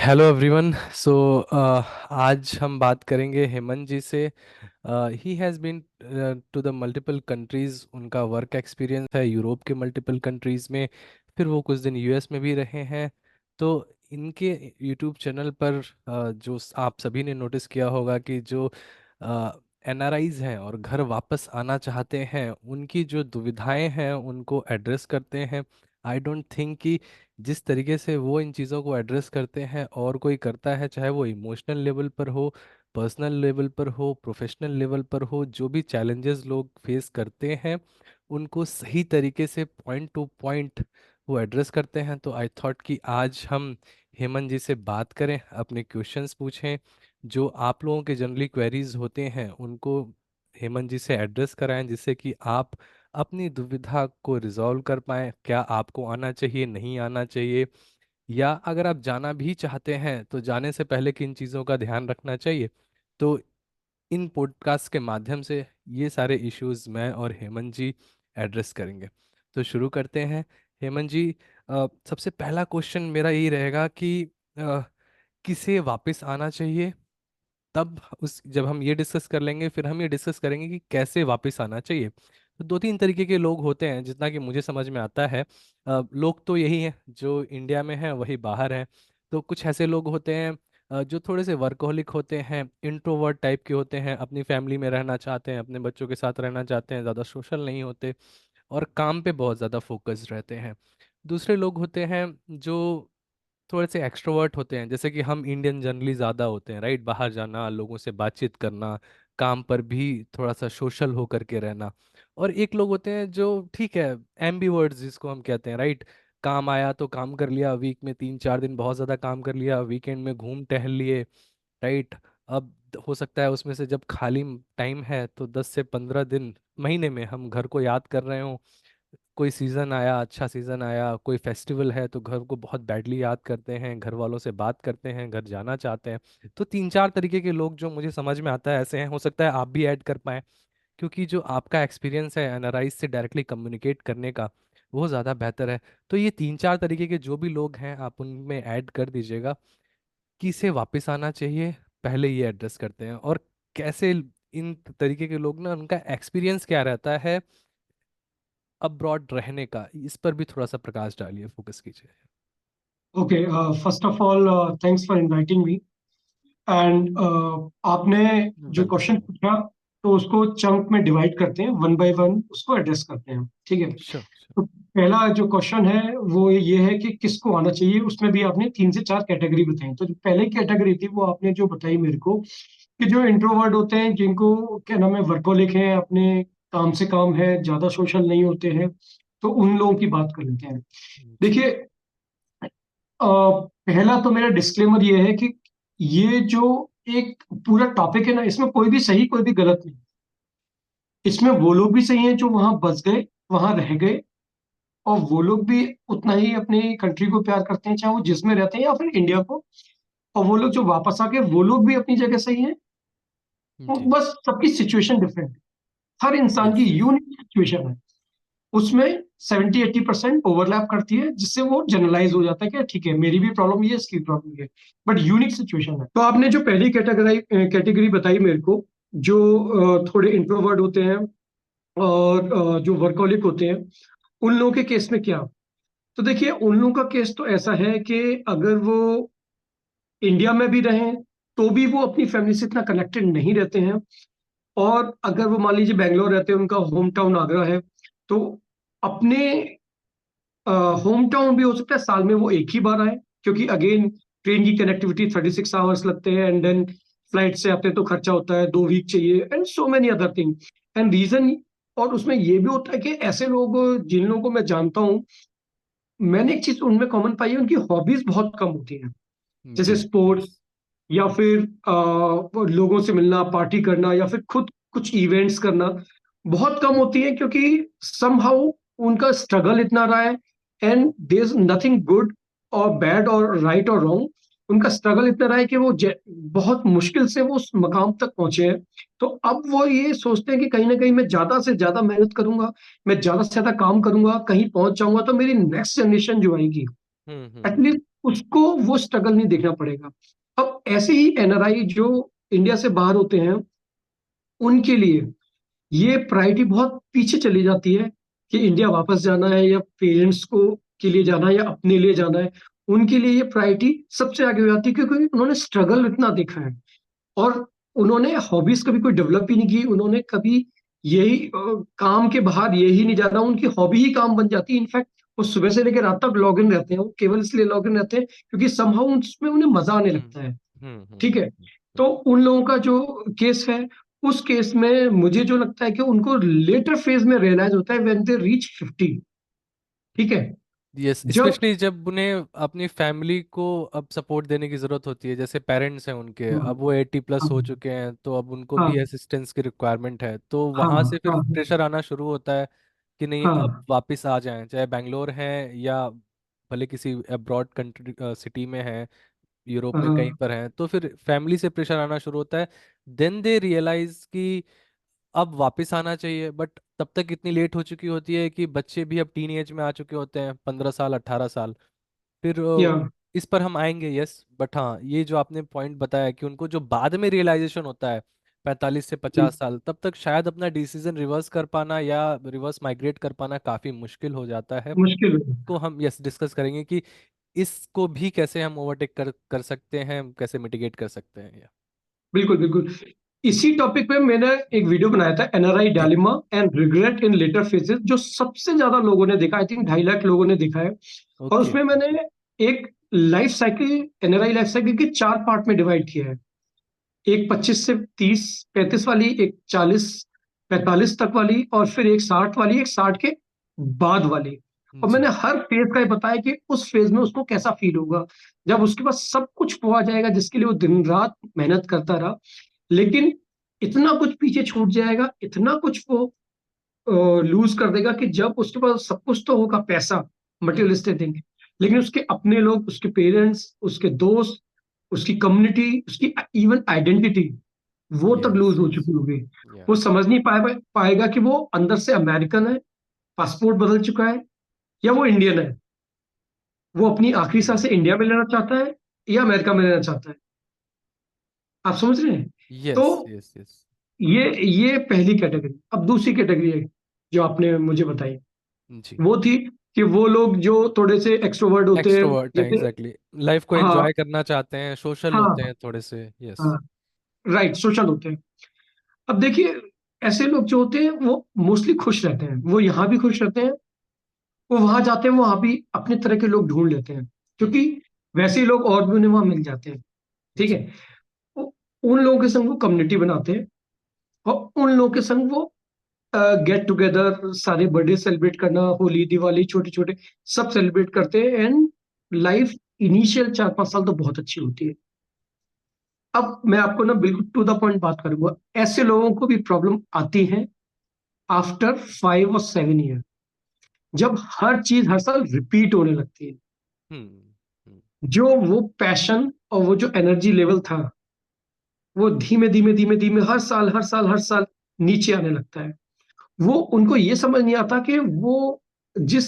Hello everyone. सो आज हम बात करेंगे हेमंत जी से। He has been to the multiple countries. उनका वर्क एक्सपीरियंस है यूरोप के मल्टीपल कंट्रीज़ में। फिर वो कुछ दिन यूएस में भी रहे हैं। तो इनके यूट्यूब चैनल पर जो आप सभी ने नोटिस किया होगा कि जो एनआरआईज हैं और घर वापस आना चाहते हैं, उनकी जो दुविधाएं हैं उनको एड्रेस करते हैं। आई डोंट थिंक कि जिस तरीके से वो इन चीज़ों को एड्रेस करते हैं और कोई करता है, चाहे वो इमोशनल लेवल पर हो, पर्सनल लेवल पर हो, प्रोफेशनल लेवल पर हो, जो भी चैलेंजेस लोग फेस करते हैं उनको सही तरीके से पॉइंट टू पॉइंट वो एड्रेस करते हैं। तो आई थॉट कि आज हम हेमंत जी से बात करें, अपने क्वेश्चंस पूछें, जो आप लोगों के जनरली क्वेरीज होते हैं उनको हेमंत जी से एड्रेस कराएं, जिससे कि आप अपनी दुविधा को रिजॉल्व कर पाएं। क्या आपको आना चाहिए, नहीं आना चाहिए, या अगर आप जाना भी चाहते हैं तो जाने से पहले किन चीज़ों का ध्यान रखना चाहिए। तो इन पॉडकास्ट के माध्यम से ये सारे इश्यूज मैं और हेमंत जी एड्रेस करेंगे। तो शुरू करते हैं। हेमंत जी, सबसे पहला क्वेश्चन मेरा यही रहेगा कि अ, किसे वापस आना चाहिए। तब उस जब हम ये डिस्कस कर लेंगे, फिर हम ये डिस्कस करेंगे कि कैसे वापस आना चाहिए। तो दो तीन तरीके के लोग होते हैं जितना कि मुझे समझ में आता है। लोग तो यही हैं, जो इंडिया में हैं वही बाहर हैं। तो कुछ ऐसे लोग होते हैं जो थोड़े से वर्कहोलिक होते हैं, इंट्रोवर्ट टाइप के होते हैं, अपनी फैमिली में रहना चाहते हैं, अपने बच्चों के साथ रहना चाहते हैं, ज़्यादा सोशल नहीं होते और काम पे बहुत ज़्यादा फोकस रहते हैं। दूसरे लोग होते हैं जो थोड़े से एक्सट्रोवर्ट होते हैं, जैसे कि हम इंडियन जनरली ज़्यादा होते हैं, राइट। बाहर जाना, लोगों से बातचीत करना, काम पर भी थोड़ा सा सोशल होकर के रहना। और एक लोग होते हैं जो ठीक है, एम्बीवर्ड्स जिसको हम कहते हैं, राइट। काम आया तो काम कर लिया, वीक में 3 4 दिन बहुत ज़्यादा काम कर लिया, वीकेंड में घूम टहल लिए, राइट। अब हो सकता है उसमें से जब खाली टाइम है तो 10 से 15 दिन महीने में हम घर को याद कर रहे हो। कोई सीज़न आया, अच्छा सीज़न आया, कोई फेस्टिवल है तो घर को बहुत बैडली याद करते हैं, घर वालों से बात करते हैं, घर जाना चाहते हैं। तो 3 4 तरीके के लोग जो मुझे समझ में आता है ऐसे हैं। हो सकता है आप भी ऐड कर पाएं, क्योंकि जो आपका एक्सपीरियंस है एनआरआई से डायरेक्टली कम्युनिकेट करने का, वो ज़्यादा बेहतर है। तो ये 3 4 तरीके के जो भी लोग हैं आप उनमें ऐड कर दीजिएगा। किसे वापस आना चाहिए, पहले ये एड्रेस करते हैं। और कैसे इन तरीके के लोग ना, उनका एक्सपीरियंस क्या रहता है अब्रॉड रहने का, इस पर भी थोड़ा सा प्रकाश डालिए, फोकस कीजिए। Okay, first of all, thanks for inviting me. And आपने जो वेलकम। क्वेश्चन पूछा तो उसको चंक में डिवाइड करते हैं, वन बाय वन उसको एड्रेस करते हैं, ठीक है। Sure sure. तो पहला जो क्वेश्चन है वो ये है कि किसको आना चाहिए। उसमें भी आपने 3 से 4 कैटेगरी बताई। तो जो पहले कैटेगरी थी वो आपने जो बताई मेरे को कि जो इंट्रोवर्ट होते हैं, जिनको क्या नाम है, वर्कोलिक हैं, अपने काम से काम है, ज्यादा सोशल नहीं होते हैं, तो उन लोगों की बात कर लेते हैं। जी। देखिए, पहला तो मेरा डिस्क्लेमर ये है कि ये जो एक पूरा टॉपिक है ना, इसमें कोई भी सही कोई भी गलत नहीं। इसमें वो लोग भी सही हैं जो वहां बस गए, वहां रह गए, और वो लोग भी उतना ही अपनी कंट्री को प्यार करते हैं, चाहे वो जिसमें रहते हैं या फिर इंडिया को। और वो लोग जो वापस आ गए वो लोग भी अपनी जगह सही हैं। वो जी। बस सबकी सिचुएशन डिफरेंट है। हर इंसान की यस यस। यूनिक सिचुएशन है। उसमें 70-80% ओवरलैप करती है, जिससे वो जनरलाइज हो जाता है कि ठीक है, मेरी भी प्रॉब्लम ये, इसकी प्रॉब्लम ये। बट यूनिक सिचुएशन है। तो आपने जो पहली कैटेगरी बताई मेरे को, जो थोड़े इंट्रोवर्ट होते हैं और जो वर्कोलिक होते हैं, उन लोगों के केस में क्या। तो देखिए, उन लोगों का केस तो ऐसा है कि अगर वो इंडिया में भी रहें तो भी वो अपनी फैमिली से इतना कनेक्टेड नहीं रहते हैं। और अगर वो मान लीजिए बैंगलोर रहते हैं, उनका होम टाउन आगरा है, तो अपने होम टाउन भी हो सकता है साल में वो एक ही बार आए, क्योंकि अगेन ट्रेन की कनेक्टिविटी 36 आवर्स लगते हैं, एंड देन फ्लाइट से आते हैं तो खर्चा होता है, 2 वीक चाहिए, and so many other thing and reason. और उसमें ये भी होता है कि ऐसे लोग, जिन लोगों को मैं जानता हूँ, मैंने एक चीज उनमें कॉमन पाई है, उनकी हॉबीज बहुत कम होती हैं। जैसे जी। स्पोर्ट्स, या फिर वो लोगों से मिलना, पार्टी करना, या फिर खुद कुछ इवेंट्स करना बहुत कम होती है, क्योंकि समहाउ उनका स्ट्रगल इतना रहा है। And there is nothing good और बैड और राइट और रॉन्ग। उनका स्ट्रगल इतना रहा है कि वो बहुत मुश्किल से वो उस मकाम तक पहुंचे हैं। तो अब वो ये सोचते हैं कि कहीं ना कहीं मैं ज्यादा से ज्यादा मेहनत करूंगा, मैं ज्यादा से ज्यादा काम करूंगा, कहीं पहुंच जाऊंगा, तो मेरी नेक्स्ट जनरेशन जो आएगी, हम्म। एटलीस्ट उसको वो स्ट्रगल नहीं देखना पड़ेगा। अब ऐसे ही एनआरआई जो इंडिया से बाहर होते हैं, उनके लिए ये प्रायोरिटी बहुत पीछे चली जाती है कि इंडिया वापस जाना है या पेरेंट्स को के लिए जाना है या अपने लिए जाना है। उनके लिए ये प्रायोरिटी सबसे आगे हो जाती है, क्योंकि उन्होंने स्ट्रगल इतना देखा है। और उन्होंने हॉबीज कभी कोई डेवलप ही नहीं की, उन्होंने कभी यही काम के बाहर यही नहीं जाना, उनकी हॉबी ही काम बन जाती है। इनफैक्ट वो सुबह से लेकर रात तक लॉग इन रहते हैं, वो केवल इसलिए लॉग इन रहते हैं क्योंकि समहाउ उसमें उन्हें मजा आने हम्म लगता है। हम्म हम्म ठीक है। हम्म, तो उन लोगों का जो केस है, उस केस में मुझे जो लगता है कि उनको लेटर फेज में रियलाइज होता है व्हेन दे रीच 50। ठीक है। यस, जब स्पेशली जब उन्हें अपनी फैमिली को अब सपोर्ट देने की ज़रूरत होती है। जैसे पेरेंट्स हैं उनके, हाँ अब वो 80+ हाँ हो चुके हैं, तो अब उनको भी हाँ असिस्टेंस की रिक्वायरमेंट है। तो हाँ वहाँ से फिर हाँ प्रेशर आना शुरू होता है कि नहीं, अब हाँ वापस आ जाएं, चाहे बैंगलोर है या भले किसी अब्रॉड कंट्री सिटी में है, यूरोप में कहीं हाँ पर हैं, तो फिर फैमिली से प्रेशर आना शुरू होता है। देन दे रियलाइज कि अब वापस आना चाहिए, बट तब तक इतनी लेट हो चुकी होती है कि बच्चे भी अब टीन एज में आ चुके होते हैं, 15 साल 18 साल। फिर या इस पर हम आएंगे, यस। बट हाँ, ये जो आपने पॉइंट बताया कि उनको जो बाद में रियलाइजेशन होता है 45 से 50 साल, तब तक शायद अपना डिसीजन रिवर्स कर पाना या रिवर्स माइग्रेट कर पाना काफ़ी मुश्किल हो जाता है। मुश्किल है। तो हम यस डिस्कस करेंगे कि इसको भी कैसे हम ओवरटेक कर कर सकते हैं, कैसे मिटिगेट कर सकते हैं, या बिल्कुल बिल्कुल। इसी टॉपिक पे मैंने एक वीडियो बनाया था, NRI ji. Dilemma and regret in later phases, जो सबसे ज्यादा लोगों ने देखा, आई थिंक 2.5 लाख लोगों ने देखा है। और ओके। उसमें मैंने एक life cycle, NRI life cycle के 4 पार्ट में डिवाइड किया है। एक 25 से 30 35 वाली, एक 40 45 तक वाली, और फिर एक 60 वाली, एक 60 के बाद वाली। और मैंने जी। हर फेज का ये बताया कि उस फेज में उसको कैसा फील होगा जब उसके पास सब कुछ हुआ जाएगा जिसके लिए वो दिन रात मेहनत करता रहा, लेकिन इतना कुछ पीछे छूट जाएगा, इतना कुछ वो लूज कर देगा कि जब उसके पास सब कुछ तो होगा, पैसा, हम्म। मटेरियलिस्टिक थिंग, लेकिन उसके अपने लोग, उसके पेरेंट्स, उसके दोस्त, उसकी कम्युनिटी, उसकी इवन आइडेंटिटी, वो तक यस लूज हो यस। चुकी होगी। या। वो समझ नहीं पाएगा कि वो अंदर से अमेरिकन है, पासपोर्ट बदल चुका है, या वो इंडियन है। वो अपनी आखिरी सांस इंडिया में लेना चाहता है या अमेरिका में लेना चाहता है। आप समझ रहे हैं? तो यस यस यस। ये पहली कैटेगरी। अब दूसरी कैटेगरी है जो आपने मुझे बताई, जी। वो थी कि वो लोग जो थोड़े से एक्सट्रोवर्ट होते हैं, एक्सट्रोवर्ट हैं, जैसे, एग्जैक्टली, लाइफ को हाँ एंजॉय करना चाहते हैं, सोशल होते हाँ हैं थोड़े से, यस। हाँ, राइट, सोशल होते हैं। अब देखिए, ऐसे लोग जो होते हैं वो मोस्टली खुश रहते हैं, वो यहाँ भी खुश रहते हैं, वो वहां जाते हैं, वो वहां भी अपने तरह के लोग ढूंढ लेते हैं, क्योंकि हम्म। वैसे ही लोग और भी उन्हें वहां मिल जाते हैं। ठीक जी। है। उन लोगों के संग वो कम्युनिटी बनाते हैं, और उन लोगों के संग वो गेट टुगेदर, सारे बर्थडे सेलिब्रेट करना, होली दिवाली छोटे छोटे सब सेलिब्रेट करते हैं। एंड लाइफ इनिशियल 4 5 साल तो बहुत अच्छी होती है। अब मैं आपको ना बिल्कुल टू द पॉइंट बात करूंगा, ऐसे लोगों को भी प्रॉब्लम आती है आफ्टर 5 और 7 ईयर, जब हर चीज हर साल रिपीट होने लगती है। हम्म हम्म। जो वो पैशन और वो जो एनर्जी लेवल था, वो धीमे धीमे धीमे धीमे हर साल हर साल हर साल नीचे आने लगता है। वो उनको ये समझ नहीं आता कि वो जिस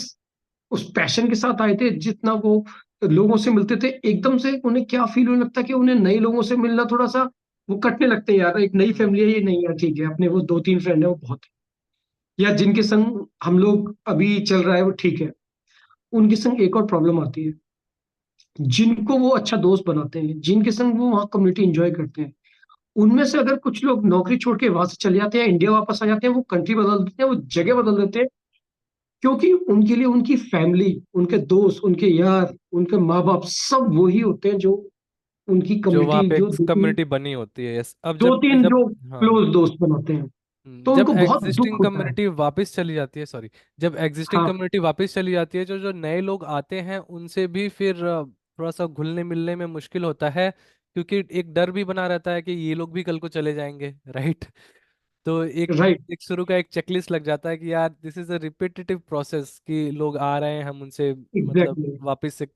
उस पैशन के साथ आए थे, जितना वो लोगों से मिलते थे, एकदम से उन्हें क्या फील होने लगता है कि उन्हें नए लोगों से मिलना थोड़ा सा वो कटने लगते हैं। यार एक नई हम्म। फैमिली है, ये नहीं है, ठीक है, अपने वो 2 3 फ्रेंड है वो बहुत है, या जिनके संग हम लोग अभी चल रहा है वो ठीक है। उनके संग एक और प्रॉब्लम आती है, जिनको वो अच्छा दोस्त बनाते हैं, जिनके संग वो वहाँ कम्युनिटी एंजॉय करते हैं, उनमें से अगर कुछ लोग नौकरी छोड़ के वहां से चले जाते हैं, इंडिया वापस आ जाते हैं, वो कंट्री बदल देते हैं, वो जगह हम्म। बदल देते हैं, क्योंकि उनके लिए उनकी फैमिली, उनके दोस्त, उनके यार, उनके माँ बाप सब वही होते हैं जो उनकी जो वहाँ कम्युनिटी, पे जो एक कम्युनिटी बनी होती है, यस। अब दो जब तीन जब जो हाँ। क्लोज दोस्त बनाते हैं, तो जब उनको बहुत दुख एग्जिस्टिंग होता है। कम्युनिटी वापस चली जाती है, सॉरी, जब एग्जिस्टिंग हाँ, कम्युनिटी वापस चली जाती है, जो जो नए लोग आते हैं उनसे भी फिर थोड़ा सा घुलने मिलने में मुश्किल होता है, क्योंकि एक डर भी बना रहता है कि ये लोग भी कल को चले जाएंगे, राइट। तो एक राइट, एक शुरू का एक चेकलिस्ट लग जाता है कि यार this is a repetitive process, कि लोग आ रहे हैं, हम उनसे मतलब एग्जैक्टली। वापस से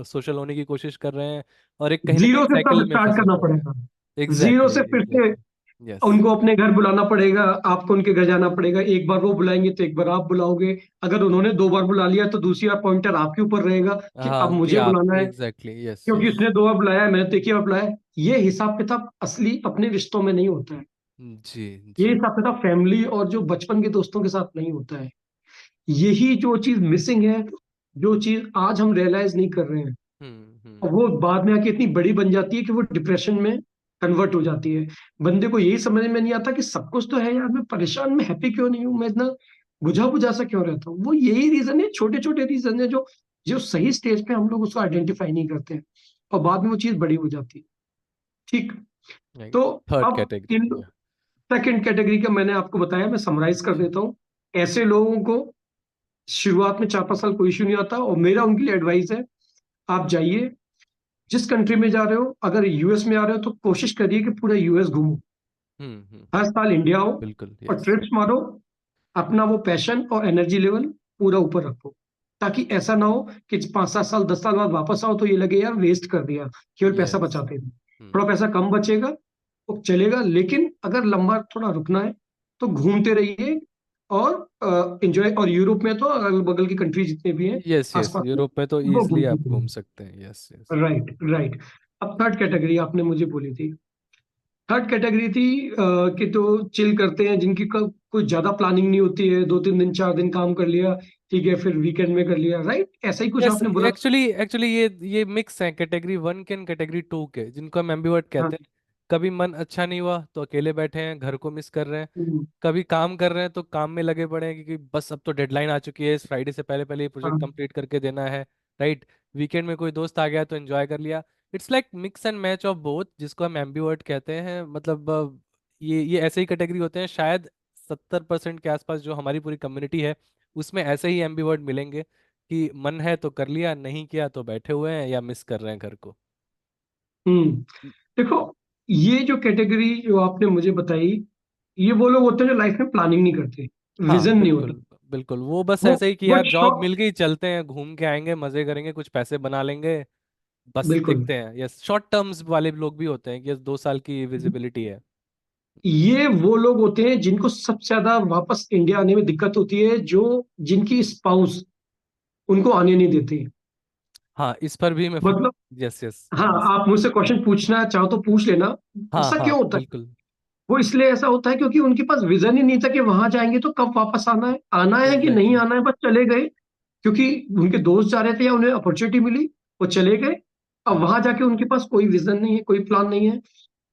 सोशल होने की कोशिश कर रहे हैं, और एक कहीं ना कहीं जीरो से सब साइकिल में स्टार्ट फंसे करना पड़े हैं। पड़ेगा, जीरो एग्जैक्टली से फिर से एग्जैक्टली। यस। उनको अपने घर बुलाना पड़ेगा, आपको उनके घर जाना पड़ेगा, एक बार वो बुलाएंगे तो एक बार आप बुलाओगे। अगर उन्होंने 2 बार बुला लिया तो दूसरी बार पॉइंटर आपके ऊपर रहेगा कि अब हाँ कि मुझे आप बुलाना है, एग्जैक्टली, यस क्योंकि यस। उसने 2 बार बुलाया है, मैंने तो एक ही बार बुलाया है। ये हिसाब किताब असली अपने रिश्तों में नहीं होता है। जी ये जी। हिसाब किताब फैमिली और जो बचपन के दोस्तों के साथ नहीं होता है। यही जो चीज मिसिंग है, जो चीज आज हम रियलाइज नहीं कर रहे हैं, और हम्म। वो बाद में आके इतनी बड़ी बन जाती है कि वो डिप्रेशन में कन्वर्ट हो जाती है। बंदे को यही समझ में नहीं आता कि सब कुछ तो है यार, मैं परेशान, मैं हैप्पी क्यों नहीं हूँ, मैं इतना बुझा बुझा सा क्यों रहता हूँ। वो यही रीजन है, छोटे छोटे रीजन है, जो जो सही स्टेज पे हम लोग उसको आइडेंटिफाई नहीं करते हैं, और बाद में वो चीज बड़ी हो जाती है। ठीक। तो थर्ड अब कैटेगरी। इन सेकंड कैटेगरी का मैंने आपको बताया, मैं समराइज कर देता हूँ। ऐसे लोगों को शुरुआत में 4-5 साल कोई इशू नहीं आता, और मेरा उनके लिए एडवाइस है, आप जाइए, जिस कंट्री में जा रहे हो, अगर यूएस में आ रहे हो तो कोशिश करिए कि पूरा यूएस घूमो, हर साल इंडिया आओ, बिल्कुल, और यस। ट्रिप्स मारो, अपना वो पैशन और एनर्जी लेवल पूरा ऊपर रखो, ताकि ऐसा ना हो कि 5-7 साल 10 साल बाद वापस आओ तो ये लगे यार वेस्ट कर दिया, केवल पैसा यस। बचाते थे। थोड़ा पैसा कम बचेगा तो चलेगा, लेकिन अगर लंबा थोड़ा रुकना है तो घूमते रहिए, और एंजॉय। और यूरोप में तो अगल बगल की कंट्री जितने भी हैं यस यस, आसपास में, यूरोप में तो उनको इजीली आप घूमते घूम रहिए। सकते हैं, यस यस। Right right. अब थर्ड कैटेगरी आपने मुझे बोली थी, थर्ड कैटेगरी थी कि तो चिल करते हैं, जिनकी कोई ज्यादा प्लानिंग नहीं होती है, 2-3 दिन 4 दिन काम कर लिया, ठीक है, फिर वीकेंड में कर लिया, राइट, ऐसा ही कुछ यस, आपने बोला था। एक्चुअली एक्चुअली ये मिक्स है कैटेगरी वन के एंड कैटेगरी टू के, जिनको हम एम्बिवर्ट हाँ। कहते हैं। कभी मन अच्छा नहीं हुआ तो अकेले बैठे हैं, घर को मिस कर रहे हैं। हम्म, कभी काम कर रहे हैं तो काम में लगे पड़े हैं, क्योंकि बस अब तो डेडलाइन आ चुकी है, इस फ्राइडे से पहले पहले ये प्रोजेक्ट हाँ। कंप्लीट करके देना है। राइट। वीकेंड में कोई दोस्त आ गया तो एंजॉय कर लिया। It's like mix and match of both, जिसको हम एम्बिवर्ट कहते हैं। मतलब ये ऐसे ही कैटेगरी होते हैं शायद। 70% के आसपास जो हमारी पूरी कम्युनिटी है, उसमें ऐसे ही एम्बिवर्ट मिलेंगे कि मन है तो कर लिया, नहीं किया तो बैठे हुए हैं या मिस कर रहे हैं घर को। हम्म। देखो, ये जो कैटेगरी जो आपने मुझे बताई, ये वो लोग होते हैं जो लाइफ में प्लानिंग नहीं करते, हाँ विजन नहीं होता। बिल्कुल बिल्कुल, वो बस वो ऐसे ही कि वो यार एक जॉब शॉर्ट, मिल गई, चलते हैं, घूम के आएंगे, मजे करेंगे, कुछ पैसे बना लेंगे, बस बिल्कुल। देखते हैं। यस, शॉर्ट टर्म्स वाले लोग भी होते हैं कि यस 2 साल की विजिबिलिटी है। ये वो लोग होते हैं जिनको सबसे ज्यादा वापस इंडिया आने में दिक्कत होती है, जो जिनकी स्पाउस उनको आने नहीं देती। हाँ, इस पर भी मैं। मतलब, यस यस। हाँ, आप मुझसे क्वेश्चन पूछना चाहो तो पूछ लेना। हाँ ऐसा हाँ क्यों होता है? बिल्कुल। वो इसलिए ऐसा होता है क्योंकि उनके पास विजन ही नहीं था कि वहां जाएंगे तो कब वापस आना है कि नहीं एग्जैक्टली। आना है, बस चले गए। क्योंकि उनके दोस्त जा रहे थे या उन्हें अपॉर्चुनिटी मिली, वो चले गए। अब वहां जाके उनके पास कोई विजन नहीं है, कोई प्लान नहीं है।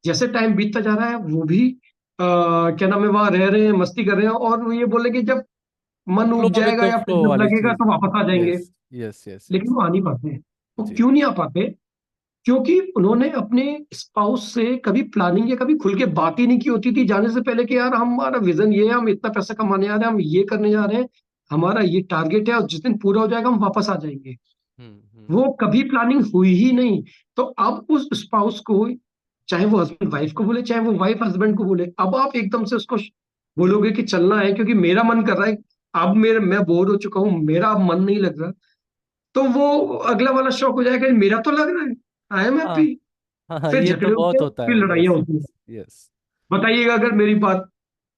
जैसे टाइम बीतता जा रहा है, वो भी क्या नाम है, वहां रह रहे हैं, मस्ती कर रहे हैं, और वो ये बोले कि जब मन फ्लो उब विद जाएगा द या फिर फ्लो जब वाली लगेगा चीज। तो वापस आ जाएंगे। यस यस यस लेकिन यस। वो आ नहीं पाते हैं। वो जी। क्यों नहीं आ पाते? क्योंकि उन्होंने अपने स्पाउस से कभी प्लानिंग या कभी खुल के बात ही नहीं की होती थी जाने से पहले, कि यार हमारा विजन ये है, हम इतना पैसा कमाने जा रहे हैं, हम ये करने जा रहे हैं, हमारा ये टारगेट है, और जिस दिन पूरा हो जाएगा हम वापस आ जाएंगे। हम्म। वो कभी प्लानिंग हुई ही नहीं। तो अब उस स्पाउस को, चाहे वो हस्बैंड वाइफ को बोले, चाहे वो वाइफ हस्बैंड को बोले, अब आप एकदम से उसको बोलोगे कि चलना है क्योंकि मेरा मन कर रहा है, अब मेरे मैं बोर हो चुका हूँ, मेरा अब मन नहीं लग रहा, तो वो अगला वाला शौक हो जाएगा, मेरा तो लग रहा है, आई एम हाँ हैप्पी। हाँ हाँ, फिर ये तो झगड़े होते बहुत हैं, होता फिर है, लड़ाइयाँ यस होती हैं। Yes yes. बताइएगा अगर मेरी बात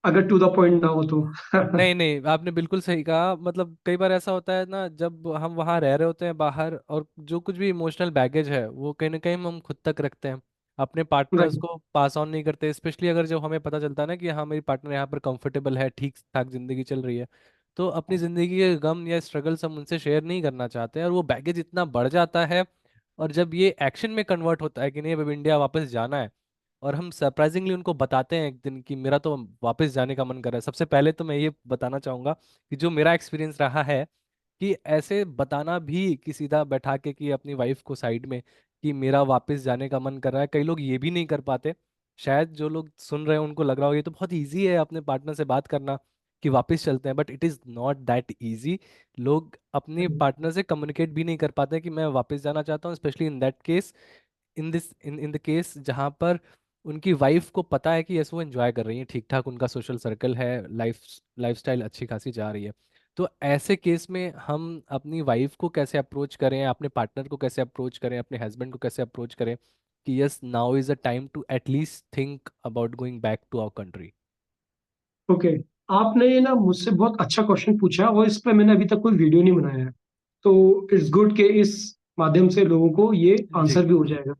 अगर टू द पॉइंट ना हो तो। नहीं नहीं, आपने बिल्कुल सही कहा। मतलब कई बार ऐसा होता है ना, जब हम वहाँ रह रहे होते हैं बाहर, और जो कुछ भी इमोशनल बैगेज है वो कहीं ना कहीं हम खुद तक रखते हैं, अपने पार्टनर्स राइट। को पास ऑन नहीं करते। स्पेशली अगर जब हमें पता चलता है ना कि हाँ मेरी पार्टनर यहाँ पर कंफर्टेबल है, ठीक ठाक जिंदगी चल रही है, तो अपनी जिंदगी के गम या स्ट्रगल्स हम उनसे शेयर नहीं करना चाहते हैं, और वो बैगेज इतना बढ़ जाता है। और जब ये एक्शन में कन्वर्ट होता है कि नहीं अब इंडिया वापस जाना है, और हम सरप्राइजिंगली उनको बताते हैं एक दिन कि मेरा तो वापस जाने का मन कर रहा है, सबसे पहले तो मैं ये बताना चाहूंगा कि जो मेरा एक्सपीरियंस रहा है, कि ऐसे बताना भी कि सीधा बैठा के कि अपनी वाइफ को साइड में, कि मेरा वापस जाने का मन कर रहा है, कई लोग ये भी नहीं कर पाते। शायद जो लोग सुन रहे हैं उनको लग रहा हो ये तो बहुत ईजी है अपने पार्टनर से बात करना कि वापस चलते हैं, but it is not that easy. लोग अपने पार्टनर से कम्युनिकेट भी नहीं कर पाते कि मैं वापस जाना चाहता हूँ, specially in that case, in the case जहाँ पर उनकी वाइफ को पता है कि यस वो एंजॉय कर रही है, ठीक ठाक उनका सोशल सर्कल है, लाइफस्टाइल अच्छी खासी जा रही है। तो ऐसे केस में हम अपनी वाइफ को कैसे अप्रोच करें, अपने पार्टनर को कैसे अप्रोच करें, अपने हस्बैंड को कैसे अप्रोच करें कि yes now is a time to at least think about going back to our country? Okay, आपने ये ना मुझसे बहुत अच्छा क्वेश्चन पूछा और इस पे मैंने अभी तक कोई वीडियो नहीं बनाया है। तो इट्स गुड कि इस माध्यम से लोगों को ये जी। आंसर भी हो जाएगा।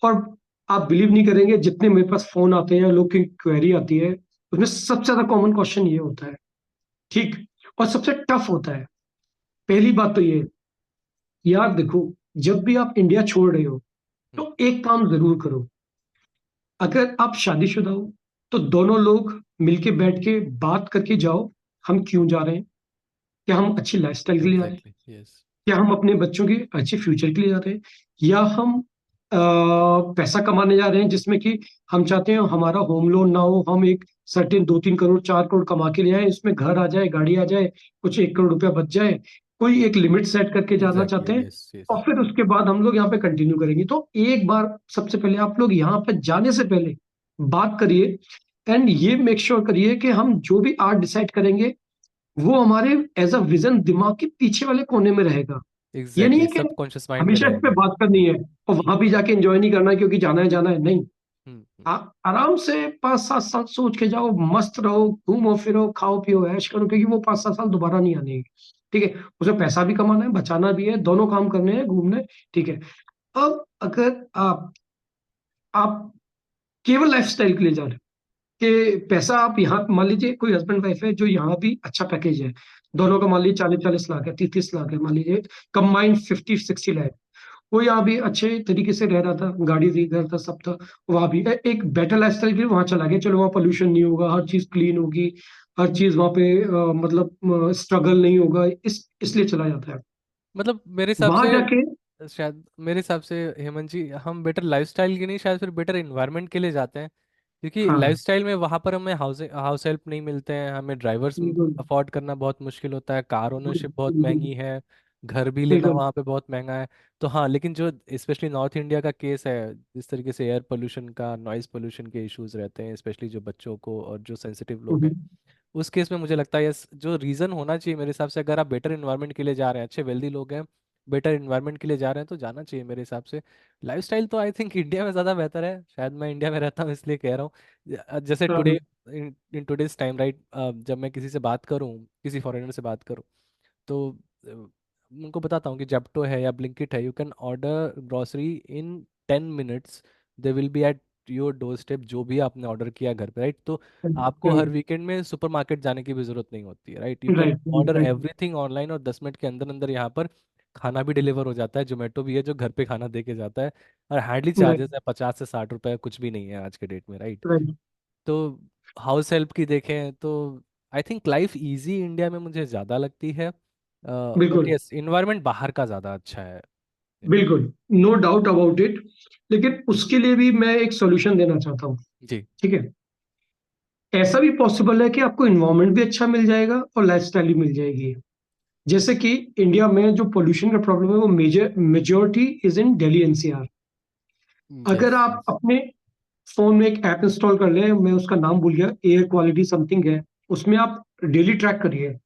और आप बिलीव नहीं करेंगे, जितने मेरे पास फोन आते हैं, लोग की क्वेरी आती है, उसमें सबसे ज्यादा कॉमन क्वेश्चन ये होता है। ठीक। और सबसे टफ होता है। पहली बात तो ये, यार देखो, जब भी आप इंडिया छोड़ रहे हो हम्म, तो एक काम जरूर करो। अगर आप शादीशुदा हो तो दोनों लोग मिलके बैठ के बात करके जाओ, हम क्यों जा रहे हैं। क्या हम अच्छी लाइफस्टाइल के लिए जा रहे हैं, एग्जैक्टली, यस। क्या हम अपने बच्चों के अच्छे फ्यूचर के लिए जा रहे हैं, या हम पैसा कमाने जा रहे हैं जिसमें कि हम चाहते हैं हमारा होम लोन ना हो, हम एक सर्टेन 2-3 करोड़ 4 करोड़ कमा के ले आए, इसमें घर आ जाए, गाड़ी आ जाए, कुछ 1 करोड़ रुपया बच जाए, कोई एक लिमिट सेट करके जाना चाहते एग्जैक्टली, हैं। Yes yes. और फिर उसके बाद हम लोग यहाँ पे कंटिन्यू करेंगे। तो एक बार सबसे पहले आप लोग यहाँ पे जाने से पहले बात करिए, एंड ये मेक श्योर करिए कि हम जो भी आर्ट डिसाइड करेंगे वो हमारे एज अ विजन दिमाग के पीछे वाले कोने में रहेगा। ये नहीं एग्जैक्टली, है कि सबकॉन्शियस माइंड में हमेशा इस पे रहेगा। बात करनी है और वहां भी जाके एंजॉय नहीं करना है क्योंकि जाना है नहीं। हम्म। आप आराम से 5-7 साल सोच के जाओ, मस्त रहो, घूमो फिरो, खाओ पियो, ऐश करो, क्योंकि वो 5-7 साल दोबारा नहीं आने हैं। ठीक है। उसमें पैसा भी कमाना है, बचाना भी है, दोनों काम करने हैं, घूमने। ठीक है। अब अगर आप केवल लाइफस्टाइल के लिए जा रहे हो, कि पैसा आप यहाँ मान लीजिए कोई हस्बैंड वाइफ है जो यहाँ भी अच्छा पैकेज है, हम्म। दोनों का मान लीजिए 40-40 लाख है, 30-30 लाख है, मान लीजिए कंबाइंड 50-60 लाख। वो यहाँ भी अच्छे तरीके से रह रहा था, गाड़ी थी, घर था, सब था। वहां भी एक बेटर लाइफस्टाइल के लिए वहां चला गया, चलो वहाँ पोल्यूशन नहीं होगा, हर चीज क्लीन होगी, हर चीज वहाँ पे मतलब स्ट्रगल नहीं होगा, इसलिए चला जाता है मतलब मेरे हिसाब वहां से, जाके। शायद मेरे हिसाब से हेमंत जी, हम बेटर लाइफस्टाइल की नहीं, शायद फिर बेटर इन्वायरमेंट के लिए जाते हैं। क्योंकि हाँ, लाइफस्टाइल में वहाँ पर हमें हाउस हाउस हेल्प नहीं मिलते हैं, हमें ड्राइवर्स बिल्कुल अफोर्ड करना बहुत मुश्किल होता है, कार ओनरशिप बहुत बिल्कुल महंगी है, घर भी लेना बिल्कुल। वहाँ पे बहुत महंगा है। तो हाँ, लेकिन जो स्पेशली नॉर्थ इंडिया का केस है, जिस तरीके से एयर पोल्यूशन का, नॉइज पोल्यूशन के इश्यूज रहते हैं, स्पेशली जो बच्चों को और जो सेंसिटिव लोग हैं, हम्म, उस केस में मुझे लगता है यस, जो रीज़न होना चाहिए मेरे हिसाब से, अगर आप बेटर इन्वायरमेंट के लिए जा रहे हैं, अच्छे वेल्दी लोग हैं, बेटर इन्वायरमेंट के लिए जा रहे हैं, तो जाना चाहिए मेरे हिसाब से। लाइफस्टाइल तो आई थिंक इंडिया में ज़्यादा बेहतर है, शायद मैं इंडिया में रहता हूँ इसलिए कह रहा हूँ। जैसे today, in today's time right, जब मैं किसी से बात करूँ, किसी फॉरेनर से बात करूँ, तो उनको बताता हूँ कि जेप्टो है या ब्लिंकिट है, you can order grocery in 10 minutes, they will be at your door step, जो भी आपने ऑर्डर किया घर पे, राइट? तो आपको हर वीकेंड में सुपरमार्केट जाने की भी जरूरत नहीं होती है, right? You can right order right everything online, और 10 मिनट के अंदर अंदर यहाँ पर खाना भी डिलीवर हो जाता है। जोमेटो भी है जो घर पे खाना दे के जाता है, और हार्डली राइट चार्जेस है 50 से 60 रुपए, कुछ भी नहीं है आज के डेट में, राइट? राइट। तो हाउस हेल्प की देखें तो I think life easy India में मुझे ज़्यादा लगती है, बट बिल्कुल यस इन्वायरमेंट बाहर का ज़्यादा अच्छा है। बिल्कुल, नो डाउट अबाउट इट। लेकिन उसके लिए भी मैं एक सॉल्यूशन देना चाहता हूँ। जी। ठीक है। ऐसा भी पॉसिबल है कि आपको इन्वायरमेंट भी अच्छा मिल जाएगा और लाइफस्टाइल भी मिल जाएगी। जैसे कि इंडिया में जो पोल्यूशन का प्रॉब्लम है वो majority is in Delhi NCR. अगर यस आप यस। अपने फोन में एक ऐप इंस्टॉल कर लें, मैं उसका नाम भूल गया, एयर क्वालिटी समथिंग है, उसमें आप डेली ट्रैक करिए,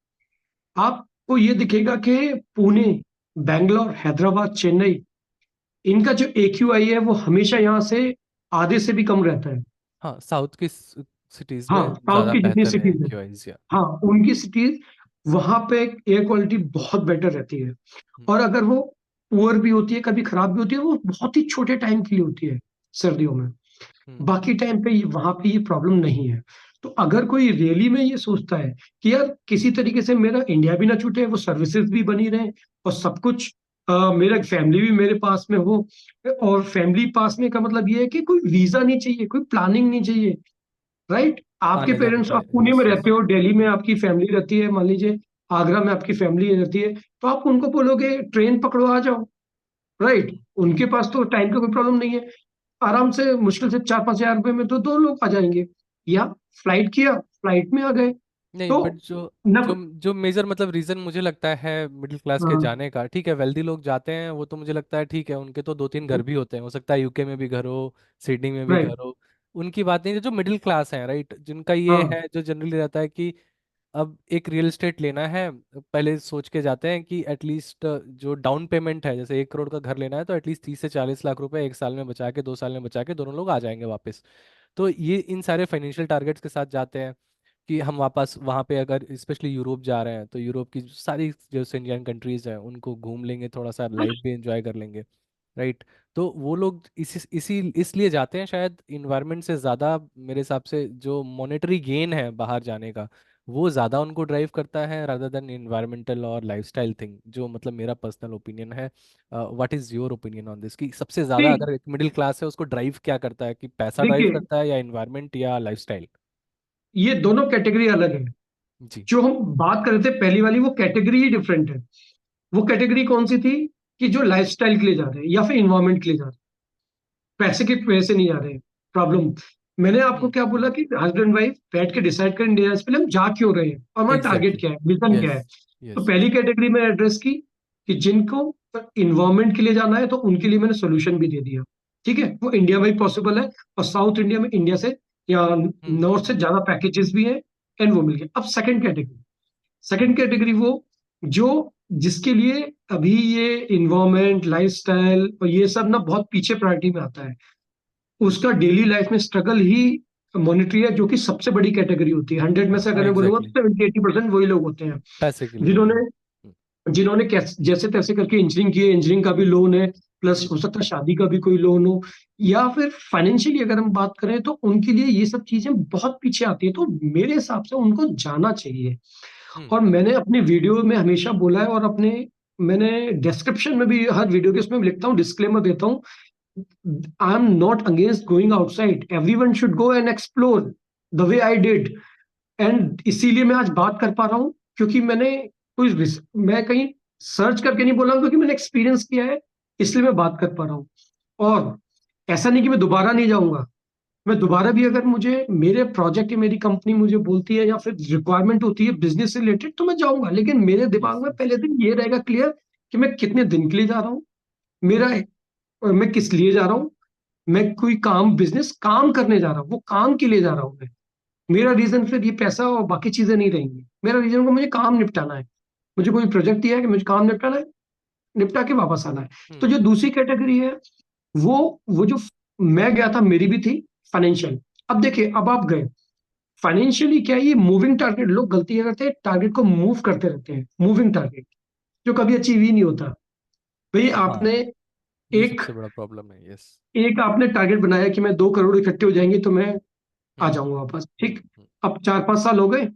आपको ये दिखेगा कि पुणे, बैंगलोर, हैदराबाद, चेन्नई, इनका जो AQI है वो हमेशा यहाँ से आधे से भी कम रहता है। हाँ, साउथ की सिटीज़ में हाँ, साउथ ज़्यादा की जितनी बेहतर है सिटीज है, क्यूआईज या। हाँ, उनकी सिटीज, वहां पे एयर क्वालिटी बहुत बेटर रहती है। हम्म, और अगर वो पुअर भी होती है, कभी खराब भी होती है, वो बहुत ही छोटे टाइम के लिए होती है सर्दियों में। हम्म, बाकी टाइम पे वहां पे ये प्रॉब्लम नहीं है। तो अगर कोई रियली में ये सोचता है कि यार किसी तरीके से मेरा इंडिया भी ना छूटे, वो सर्विसेज भी बनी रहे और सब कुछ, मेरा फैमिली भी मेरे पास में हो, और फैमिली पास में का मतलब ये है कि कोई वीजा नहीं चाहिए, कोई प्लानिंग नहीं चाहिए। राइट। आपके आने जाने पेरेंट्स, का, आप पुणे में यस यस। रहते हो, दिल्ली में आपकी फैमिली रहती है, मान लीजिए आगरा में आपकी फैमिली रहती है, तो आप उनको बोलोगे ट्रेन पकड़ो आ जाओ। राइट। उनके पास तो टाइम का कोई प्रॉब्लम नहीं है, आराम से मुश्किल से 4-5 हज़ार रुपए में तो 2 लोग आ जाएंगे। या फ्लाइट किया, फ्लाइट में आ गए। नहीं, तो बट जो न, जो जो मेजर मतलब रीजन मुझे लगता है मिडिल क्लास के हाँ, जाने का, ठीक है, वेल्दी लोग जाते हैं वो तो मुझे लगता है ठीक है, उनके तो 2-3 घर भी होते हैं, हो सकता है यूके में भी घर हो, सिडनी में भी राइट, घर हो, उनकी बात नहीं है। जो मिडिल क्लास है, राइट, जिनका ये हाँ, है, जो जनरली रहता है कि अब एक रियल एस्टेट लेना है, पहले सोच के जाते हैं कि एटलीस्ट जो डाउन पेमेंट है, जैसे 1 करोड़ का घर लेना है तो एटलीस्ट 30 से 40 लाख रुपए एक साल में बचा के, 2 साल में बचा के दोनों लोग आ जाएंगे वापस। तो ये इन सारे फाइनेंशियल टारगेट्स के साथ जाते हैं कि हम वापस वहाँ पे, अगर स्पेशली यूरोप जा रहे हैं तो यूरोप की जो सारी जो इंडियन कंट्रीज हैं उनको घूम लेंगे, थोड़ा सा लाइफ भी एंजॉय कर लेंगे, राइट। तो वो लोग इसी इसलिए जाते हैं शायद, इन्वायरमेंट से ज़्यादा मेरे हिसाब से जो मॉनेटरी गेन है बाहर जाने का, वो ज़्यादा उनको ड्राइव करता है रादर देन इन्वायरमेंटल और लाइफस्टाइल थिंग, जो मतलब मेरा पर्सनल ओपिनियन है। What is your opinion on this, कि सबसे ज़्यादा नहीं, अगर एक मिडिल क्लास है उसको ड्राइव क्या करता है, कि पैसा ड्राइव देखिए, करता है या इन्वायरमेंट या लाइफस्टाइल? ये दोनों कैटेगरी अलग है। जी। जो हम बात कर रहे थे पहली वाली, वो कैटेगरी ही डिफरेंट है। वो कैटेगरी कौन सी थी? कि जो लाइफस्टाइल के लिए जा रहे हैं या फिर इन्वायरमेंट के लिए जा रहे हैं, पैसे की वजह से नहीं जा रहे हैं। प्रॉब्लम, मैंने आपको हम्म। क्या बोला कि हस्बैंड वाइफ बैठ के डिसाइड करें इंडिया से पहले हम जा क्यों रहे हैं और हमारा टारगेट एग्जैक्टली। क्या है, विजन क्या यस। है। तो यस। पहली कैटेगरी मैंने एड्रेस की कि जिनको इन्वायरमेंट के लिए जाना है, तो उनके लिए मैंने सोल्यूशन भी दे दिया। ठीक है, वो इंडिया में भी पॉसिबल है, और साउथ इंडिया में इंडिया से या नॉर्थ से हम्म। ज्यादा पैकेजेस भी हैं, एंड वो मिल गए। अब सेकंड कैटेगरी, सेकंड कैटेगरी वो जो जिसके लिए अभी ये इन्वायरमेंट, लाइफस्टाइल और ये सब ना बहुत पीछे प्रायोरिटी में आता है, उसका डेली लाइफ में स्ट्रगल ही मॉनिटरी है, जो कि सबसे बड़ी कैटेगरी होती है। 100 में से अगर मैं बोलूंगा एग्जैक्टली। तो 70-80% वही लोग होते हैं पैसे के लिए, जिन्होंने हम्म। जिन्होंने जैसे तैसे करके इंजीनियरिंग की है, इंजीनियरिंग का भी लोन है, प्लस हम्म। हो सकता है शादी का भी कोई लोन हो, या फिर फाइनेंशियली अगर हम बात करें तो उनके लिए ये सब चीजें बहुत पीछे आती है। तो मेरे हिसाब से उनको जाना चाहिए। हम्म। और मैंने अपने वीडियो में हमेशा बोला है, और अपने मैंने डिस्क्रिप्शन में भी हर वीडियो के उसमें लिखता हूँ, डिस्क्लेमर देता हूँ, आई am not against going outside, everyone should go and explore the way I did. And इसीलिए मैं आज बात कर पा रहा हूँ, क्योंकि मैं कहीं सर्च करके नहीं बोला हूं, क्योंकि मैंने एक्सपीरियंस किया है, इसलिए मैं बात कर पा रहा हूँ। और ऐसा नहीं कि मैं दोबारा नहीं जाऊंगा, मैं दोबारा भी अगर मुझे मेरे प्रोजेक्ट या मेरी कंपनी मुझे बोलती है या फिर रिक्वायरमेंट होती है बिजनेस से रिलेटेड, तो मैं जाऊंगा। लेकिन मेरे यस। दिमाग में यस। पहले दिन ये रहेगा क्लियर कि मैं कितने दिन के लिए जा रहा हूँ, मेरा मैं किस लिए जा रहा हूँ। मैं कोई काम, बिजनेस काम करने जा रहा हूँ, वो काम के लिए जा रहा हूँ मैं। मेरा रीजन फिर ये पैसा और बाकी चीजें नहीं रहेंगी। मेरा रीजन को मुझे काम निपटाना है, मुझे कोई प्रोजेक्ट दिया है कि मुझे काम निपटाना है, निपटा के वापस आना है। तो हम्म। जो दूसरी कैटेगरी है, वो जो मैं गया था, मेरी भी थी फाइनेंशियल। अब देखिए, अब आप गए फाइनेंशियली, क्या है, ये मूविंग टारगेट, लोग गलती क्या करते हैं, टारगेट को मूव करते रहते हैं, मूविंग टारगेट जो कभी अचीव ही नहीं होता। भाई हाँ, आपने ये एक सबसे बड़ा प्रॉब्लम है। यस। एक आपने टारगेट बनाया कि मैं 2 करोड़ इकट्ठे हो जाएंगे तो मैं आ हम्म। जाऊंगा वापस, ठीक। हम्म। अब 4-5 साल हो गए,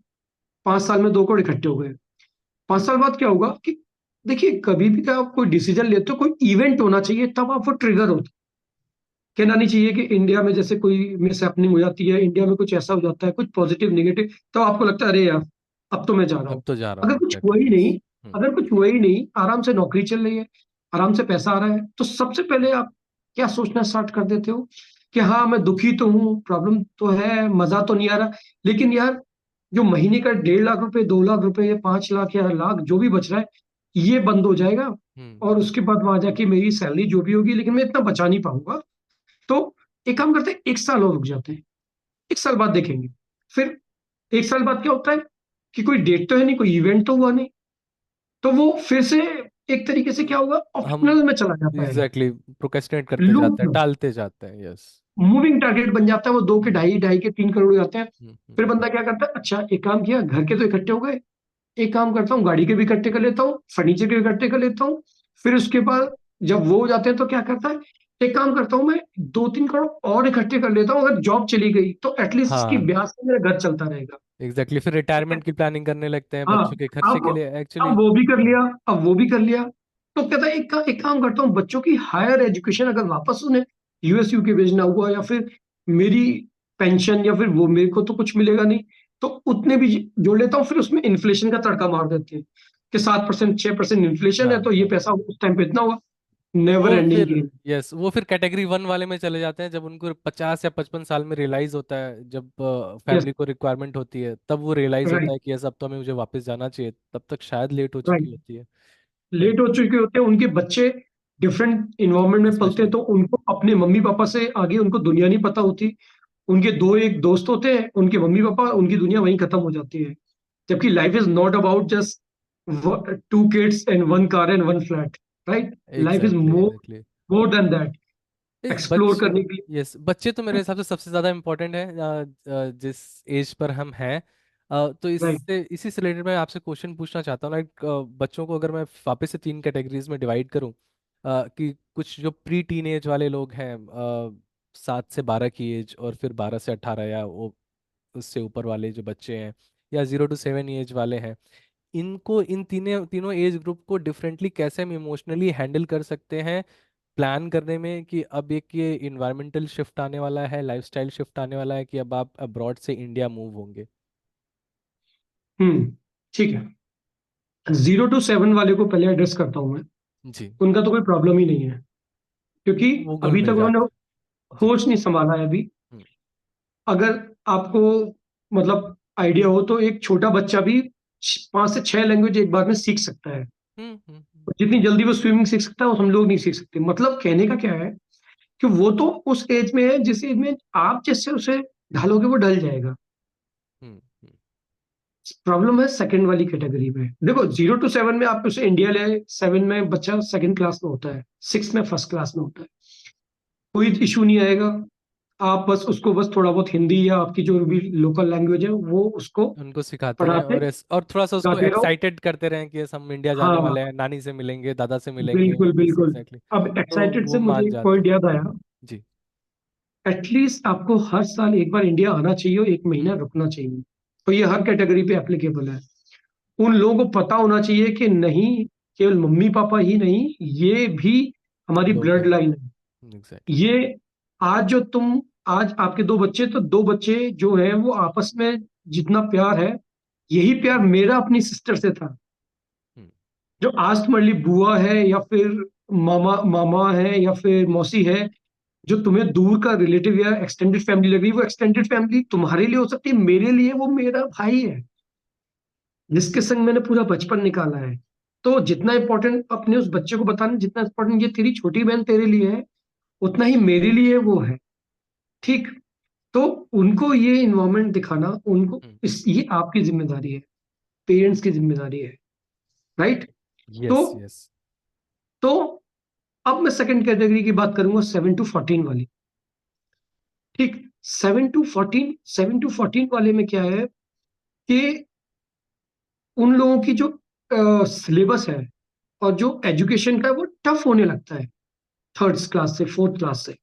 5 साल में 2 करोड़ इकट्ठे हो गए। 5 साल बाद क्या होगा कि देखिए, कभी भी क्या आप कोई डिसीजन लेते हो, कोई इवेंट होना चाहिए तब आप वो ट्रिगर होते। कहना नहीं चाहिए कि इंडिया में जैसे कोई मिस हैपनिंग हो जाती है, इंडिया में कुछ ऐसा हो जाता है, कुछ पॉजिटिव नेगेटिव, तो आपको लगता है अरे यार अब तो मैं जा रहा अब हूँ। तो जा रहा अगर हूँ, कुछ हुआ एग्जैक्टली। ही यस। नहीं, अगर कुछ हुआ ही नहीं, आराम से नौकरी चल रही है, आराम से पैसा आ रहा है, तो सबसे पहले आप क्या सोचना स्टार्ट कर देते हो कि हाँ मैं दुखी तो हूँ, प्रॉब्लम तो है, मजा तो नहीं आ रहा, लेकिन यार जो महीने का 1.5 लाख रुपए, 2 लाख रुपए या 5 लाख या लाख जो भी बच रहा है, ये बंद हो जाएगा। हम्म। और उसके बाद वहां जाके मेरी सैलरी जो भी होगी, लेकिन मैं इतना बचा नहीं पाऊंगा। तो एक काम करते हैं, 1 साल और रुक जाते हैं, 1 साल बाद देखेंगे। फिर 1 साल बाद क्या होता है कि कोई डेट तो है नहीं, कोई इवेंट तो हुआ नहीं, तो वो फिर से एक तरीके से क्या होगा, हम ऑप्शनल में चला जाता है, एग्जैक्टली प्रोक्रेस्टिनेट करते लूप जाते हैं, में। टालते जाते हैं। यस। मूविंग टारगेट बन जाता है, वो दो के हम्म। ढाई, ढाई के 3 करोड़ हो जाते हैं। हम्म। फिर बंदा क्या करता है, अच्छा एक काम किया, घर के तो इकट्ठे हो गए, एक काम करता हूँ गाड़ी के भी इकट्ठे कर लेता हूँ, फर्नीचर के भी इकट्ठे कर लेता हूँ। फिर उसके बाद जब वो हो जाते हैं तो क्या करता है, एक काम करता हूँ मैं, 2-3 करोड़ और इकट्ठे कर लेता हूँ, अगर जॉब चली गई तो एटलीस्ट इसकी हाँ, ब्याज से मेरा घर चलता रहेगा। एग्जैक्टली, फिर रिटायरमेंट की प्लानिंग करने लगते हैं, हाँ, बच्चों के खर्चे अब के लिए एक्चुअली। अब वो भी कर लिया, अब वो भी कर लिया। तो कहता है एक काम करता हूँ, बच्चों की हायर एजुकेशन अगर वापस उन्हें यूएस यूके भेजना हुआ, या फिर मेरी पेंशन, या फिर वो मेरे को तो कुछ मिलेगा नहीं, तो उतने भी जोड़ लेता हूँ। फिर उसमें इन्फ्लेशन का तड़का मार देते हैं कि 7%, 6% इन्फ्लेशन हाँ। है, तो ये हाँ। पैसा उस टाइम पे इतना हुआ। नेवर वो एंडिंग फिर, गेम। यस, वो फिर कैटेगरी 1 वाले में चले जाते हैं, जब उनको 50 या 55 साल में रियलाइज होता है, जब यस, फैमिली को रिक्वायरमेंट होती है, तब वो रियलाइज होता राइट, है कि यस अब तो हमें मुझे वापस जाना चाहिए, तब तक शायद लेट हो चुकी राइट। होती है। लेट हो चुके होते हैं, उनके बच्चे डिफरेंट इन्वायरमेंट में पलते हैं, स्पेशली। तो उनको अपने मम्मी पापा से आगे उनको दुनिया नहीं पता होती। उनके दो एक दोस्त होते हैं, उनके मम्मी पापा, उनकी दुनिया वहीं खत्म हो जाती है। जबकि life is not about just 2 kids and 1 car and 1 flat, right? Life is exactly more exactly. More than that, explore बच्चे, करने के लिए। यस, बच्चे तो मेरे हिसाब से सबसे ज़्यादा इम्पोर्टेंट है, जिस एज पर हम हैं। तो राइट। इससे इसी से रिलेटेड मैं आपसे क्वेश्चन पूछना चाहता हूँ, लाइक बच्चों को अगर मैं वापस से 3 कैटेगरीज में डिवाइड करूँ, कि कुछ जो प्री टीन एज वाले लोग हैं, 7 से 12 की एज, और फिर 12 से 18, या वो उससे ऊपर वाले जो बच्चे हैं, या 0 to 7 एज वाले हैं, इनको इन तीनों तीनों एज ग्रुप को डिफरेंटली कैसे हम इमोशनली हैंडल कर सकते हैं प्लान करने में, कि अब एक ये इन्वायरमेंटल शिफ्ट आने वाला है, लाइफस्टाइल शिफ्ट आने वाला है, कि अब आप अब्रॉड से इंडिया मूव होंगे। ठीक है। 0 to 7 वाले को पहले एड्रेस करता हूं मैं। जी। उनका तो कोई प्रॉब्लम ही नहीं है, क्योंकि वो घुल अभी तक मिल उन्होंने जाते हैं। जी। होश नहीं संभाला है अभी। हम्म अगर आपको मतलब आइडिया हो तो एक छोटा बच्चा भी 5 से 6 लैंग्वेज एक बार में सीख सकता है। और जितनी जल्दी वो स्विमिंग सीख सकता है वो हम लोग नहीं सीख सकते। मतलब कहने का क्या है कि वो तो उस एज में है जिस एज में आप जैसे उसे ढालोगे वो ढल जाएगा। हम्म हम्म प्रॉब्लम है सेकंड वाली कैटेगरी में। देखो 0 to 7 में आप उसे इंडिया ले, 7 में बच्चा सेकंड क्लास में होता है, 6 में फर्स्ट क्लास में होता है, कोई इशू नहीं आएगा। आप बस उसको बस थोड़ा बहुत हिंदी या आपकी जो भी लोकल लैंग्वेज है वो उसको उनको सिखाते रहें, पढ़ाते और थोड़ा सा उसको गाते रहो। एक्साइटेड करते रहें कि yes, हम इंडिया जाने हाँ, वाले हैं, नानी से मिलेंगे, दादा से मिलेंगे, बिल्कुल यस बिल्कुल। एग्जैक्टली। अब तो एक्साइटेड से वो मुझे मान एक जाते पॉइंट हैं। याद आया। जी। एटलीस्ट आपको हर साल एक बार इंडिया आना चाहिए और 1 महीना हम्म रुकना चाहिए। तो ये हर कैटेगरी पे एप्लीकेबल है। उन लोगों को पता होना चाहिए कि नहीं, केवल मम्मी पापा ही नहीं, ये भी हमारी लोग ब्लड हैं। लाइन है। एग्जैक्टली। ये आज जो तुम आज आपके 2 बच्चे, तो 2 बच्चे जो हैं वो आपस में जितना प्यार है, यही प्यार मेरा अपनी सिस्टर से था। हम्म जो आज तुम्हारे लिए बुआ है या फिर मामा मामा है या फिर मौसी है, जो तुम्हें दूर का रिलेटिव या एक्सटेंडेड फैमिली लग रही है, वो एक्सटेंडेड फैमिली तुम्हारे लिए हो सकती है, मेरे लिए वो मेरा भाई है जिसके संग मैंने पूरा बचपन निकाला है। तो जितना इंपॉर्टेंट अपने उस बच्चे को बताना, जितना इंपॉर्टेंट ये तेरी छोटी बहन तेरे लिए है, उतना ही मेरे लिए वो है। ठीक। तो उनको ये इन्वायरमेंट दिखाना, उनको ये आपकी जिम्मेदारी है, पेरेंट्स की जिम्मेदारी है। राइट। तो यस यस। तो अब मैं सेकंड कैटेगरी की बात करूंगा, 7 to 14 वाली। ठीक। 7 to 14 वाले में क्या है कि उन लोगों की जो सिलेबस है और जो एजुकेशन का है वो टफ होने लगता है, थर्ड क्लास से फोर्थ क्लास से।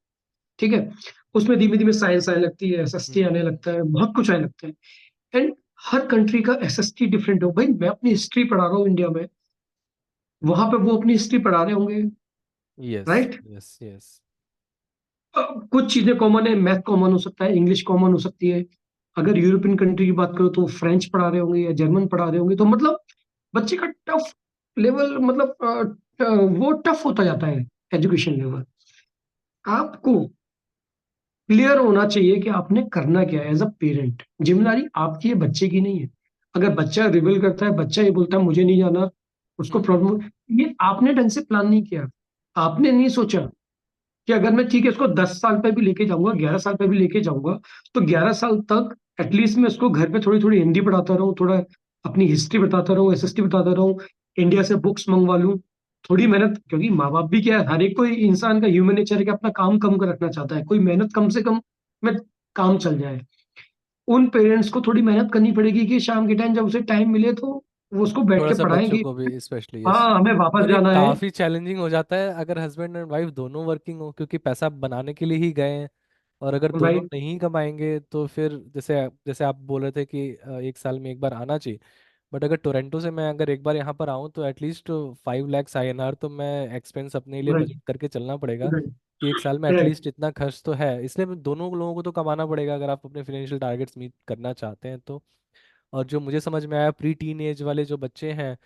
ठीक है। उसमें धीमे धीमे साइंस आने लगती है, एसएसटी आने लगता है, बहुत कुछ आने लगता है। एंड हर कंट्री का एसएसटी डिफरेंट हो। भाई मैं अपनी हिस्ट्री पढ़ा रहा हूँ इंडिया में, वहां पे वो अपनी हिस्ट्री पढ़ा रहे होंगे। Yes right. Yes yes. कुछ चीजें कॉमन है, मैथ कॉमन हो सकता है, इंग्लिश कॉमन हो सकती है। अगर यूरोपियन कंट्री की बात करो तो फ्रेंच पढ़ा रहे होंगे या जर्मन पढ़ा रहे होंगे। तो मतलब बच्चे का टफ लेवल, मतलब वो टफ होता जाता है एजुकेशन लेवल। आपको क्लियर होना चाहिए कि आपने करना क्या है एज अ पेरेंट। जिम्मेदारी आपकी है, बच्चे की नहीं है। अगर बच्चा रिबेल करता है, बच्चा ये बोलता है मुझे नहीं जाना, उसको हम्म प्रॉब्लम, ये आपने ढंग से प्लान नहीं किया। आपने नहीं सोचा कि अगर मैं ठीक है इसको 10 साल पे भी लेके जाऊंगा, 11 साल पे भी लेके जाऊंगा, तो 11 साल तक एटलीस्ट मैं इसको घर पे थोड़ी थोड़ी हिंदी पढ़ाता रहूँ, थोड़ा अपनी हिस्ट्री बताता रहूँ, एसएसटी बताता रहूँ, इंडिया से बुक्स मंगवा लूँ। थोड़ी मेहनत, क्योंकि माँ बाप भी क्या है, हर एक कोई इंसान का ह्यूमन नेचर है कि अपना काम कम कर रखना चाहता है, कोई मेहनत कम से कम में काम चल जाए। उन पेरेंट्स को थोड़ी मेहनत करनी पड़ेगी कि शाम के टाइम जब उसे टाइम मिले तो वो उसको बैठ थोड़ा के सा बच्चों पढ़ाएंगे। को भी स्पेशली, यस। हाँ, हमें वापस और ये जाना है। काफी चैलेंजिंग हो जाता है अगर हस्बैंड एंड वाइफ दोनों वर्किंग हो, क्योंकि पैसा बनाने के लिए ही गए हैं। और अगर दोनों राइट। नहीं कमाएंगे तो फिर जैसे जैसे आप बोल रहे थे कि 1 साल में एक बार आना चाहिए, बट अगर टोरंटो से मैं अगर एक बार यहाँ पर आऊँ तो एटलीस्ट 5 lakhs INR तो मैं एक्सपेंस अपने लिए राइट। बजट करके चलना पड़ेगा, राइट। कि 1 साल में राइट। एटलीस्ट इतना खर्च तो है। इसलिए दोनों लोगों को तो कमाना पड़ेगा अगर आप अपने फाइनेंशियल टारगेट्स मीट करना चाहते हैं तो। और जो मुझे समझ में आया, प्री टीन एज वाले जो बच्चे हैं,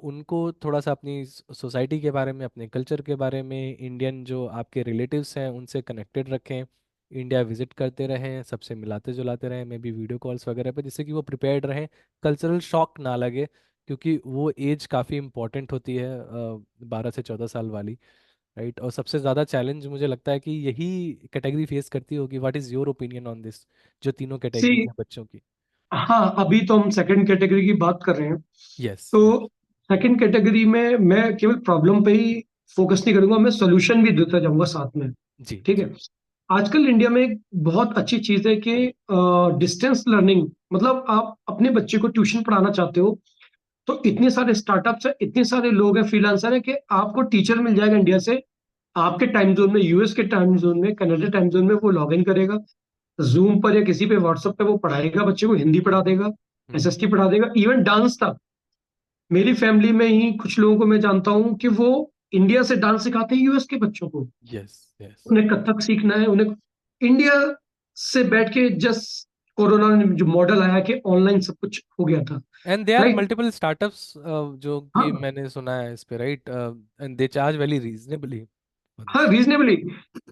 उनको थोड़ा सा अपनी सोसाइटी के बारे में, अपने कल्चर के बारे में, इंडियन जो आपके रिलेटिव्स हैं उनसे कनेक्टेड रखें, इंडिया विजिट करते रहें, सबसे मिलाते जुलाते रहें, मे बी वीडियो कॉल्स वगैरह पे, जिससे कि वो प्रिपेयर्ड रहें, कल्चरल शॉक ना लगे, क्योंकि वो एज काफ़ी इंपॉर्टेंट होती है, 12 से 14 साल वाली। राइट। और सबसे ज़्यादा चैलेंज मुझे लगता है कि यही कैटेगरी फेस करती होगी। What is your opinion on this, जो तीनों सी कैटेगरीज हैं बच्चों की। हाँ, अभी तो हम सेकंड कैटेगरी की बात कर रहे हैं। यस। तो सेकंड कैटेगरी में मैं केवल प्रॉब्लम पे ही फोकस नहीं करूंगा, मैं सोल्यूशन भी देता जाऊंगा साथ में। जी ठीक जी। है। आजकल इंडिया में एक बहुत अच्छी चीज है कि डिस्टेंस लर्निंग, मतलब आप अपने बच्चे को ट्यूशन पढ़ाना चाहते हो, तो इतने सारे स्टार्टअप्स है, इतने सारे लोग हैं, फ्रीलांसर है, कि आपको टीचर मिल जाएगा इंडिया से, आपके टाइम जोन में, यूएस के टाइम जोन में, कनाडा टाइम जोन में, वो लॉग इन करेगा, जूम पर या किसी पे व्हाट्सएप पे वो पढ़ाएगा, बच्चे को हिंदी पढ़ा देगा, हम्म। एसएसटी पढ़ा देगा, इवन डांस तक। मेरी फैमिली में ही कुछ लोगों को मैं जानता हूँ कि वो इंडिया से डांस सिखाते हैं यूएस के बच्चों को। Yes yes. उन्हें कथक सीखना है, उन्हें इंडिया से बैठ के, जस्ट कोरोना में जो मॉडल आया कि ऑनलाइन सब कुछ हो गया था। And they are right. Multiple startups जो कि हाँ, मैंने सुना है इस पे, right, and they charge very reasonably. हाँ, रीजनेबली।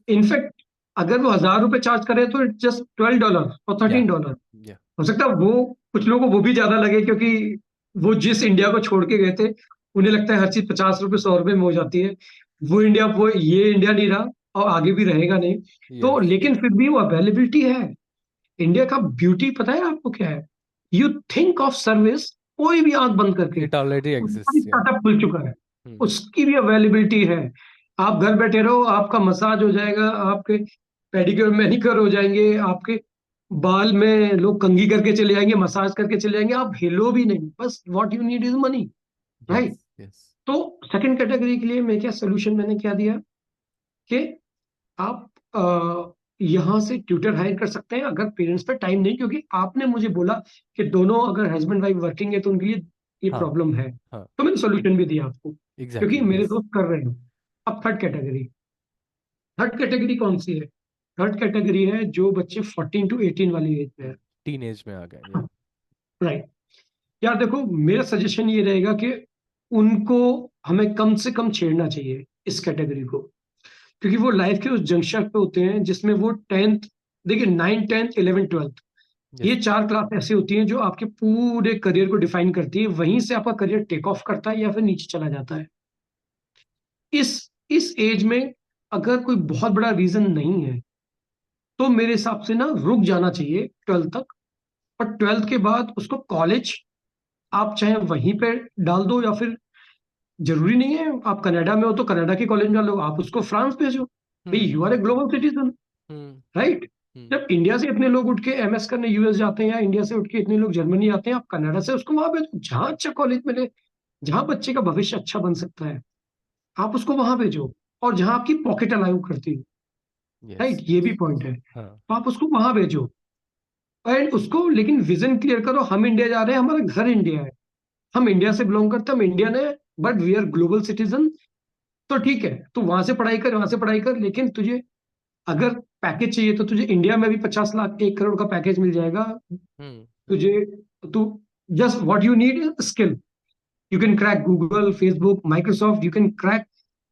इनफैक्ट अगर वो ₹1,000 चार्ज करे तो इट्स जस्ट $12 और या $13। या। हो सकता है वो कुछ लोगों को वो भी ज्यादा लगे, क्योंकि वो जिस इंडिया को छोड़ के गए थे, उन्हें लगता है हर चीज ₹50 ₹100 में हो जाती है। वो इंडिया, वो ये इंडिया नहीं रहा, और आगे भी रहेगा नहीं। तो यस। लेकिन फिर भी वो अवेलेबिलिटी है। इंडिया का ब्यूटी पता है आपको क्या है? यू थिंक ऑफ सर्विस, कोई भी आंख बंद करके, इट ऑलरेडी उसका भी एग्जिस्ट या। स्टार्टअप खुल चुका है, हम्म। उसकी भी अवेलेबिलिटी है। आप घर बैठे रहो, आपका मसाज हो जाएगा, आपके पेडिक्योर मैनिक्योर हो जाएंगे, आपके बाल में लोग कंघी करके चले जाएंगे, मसाज करके चले जाएंगे, आप हिलो भी नहीं, बस what you need is money. Yes right. Yes. तो सेकंड कैटेगरी के लिए मैं क्या सोल्यूशन मैंने क्या दिया कि आप यहाँ से ट्यूटर हायर कर सकते हैं, अगर पेरेंट्स पे टाइम नहीं, क्योंकि आपने मुझे बोला कि दोनों अगर हस्बैंड वाइफ वर्किंग है तो उनके लिए ये हाँ प्रॉब्लम है। हाँ। तो मैंने सोल्यूशन भी दिया आपको, क्योंकि एग्जैक्टली मेरे यस। दोस्त कर रहे हैं। अब थर्ड कैटेगरी, थर्ड कैटेगरी कौन सी है? थर्ड कैटेगरी है जो बच्चे 14 to 18 वाली एज में है। टीन एज में आ गए या। राइट। यार देखो, मेरा सजेशन ये रहेगा कि उनको हमें कम से कम छेड़ना चाहिए इस कैटेगरी को, क्योंकि वो लाइफ के उस जंक्शन पे होते हैं जिसमें वो टेंथ, देखिए 9, 10, 11, 12, ये यस। चार क्लास ऐसी होती हैं जो आपके पूरे करियर को डिफाइन करती है, वहीं से आपका करियर टेक ऑफ करता है या फिर नीचे चला जाता है। इस इस एज में अगर कोई बहुत बड़ा रीजन नहीं है, तो मेरे हिसाब से ना रुक जाना चाहिए 12th तक। और 12th के बाद उसको कॉलेज, आप चाहे वहीं पे डाल दो, या फिर जरूरी नहीं है आप कनाडा में हो तो कनाडा के कॉलेज में डालो, आप उसको फ्रांस भेजो। भाई, hmm you are a global citizen. Hmm right. Hmm. जब इंडिया से इतने लोग उठ के एमएस करने यूएस जाते हैं, या इंडिया से उठ के इतने लोग जर्मनी आते हैं, आप कनाडा से उसको वहां भेजो, जहां अच्छा कॉलेज मिले, जहां बच्चे का भविष्य अच्छा बन सकता है, आप उसको वहां भेजो। और जहां आपकी पॉकेट अलाउ करती है। यस राइट, ये यस। भी पॉइंट है, हाँ। तो आप उसको वहां भेजो। एंड उसको लेकिन विजन क्लियर करो, हम इंडिया जा रहे हैं, हमारा घर इंडिया है, हम इंडिया से बिलोंग करते हैं, हम इंडियन है, but we are global citizen. तो ठीक है, तू वहां से पढ़ाई कर, वहां से पढ़ाई कर, लेकिन तुझे अगर पैकेज चाहिए तो तुझे इंडिया में भी 50 लाख, 1 करोड़ का पैकेज मिल जाएगा तुझे। तू just what you need is skill. You can crack Google, Facebook, Microsoft. You can crack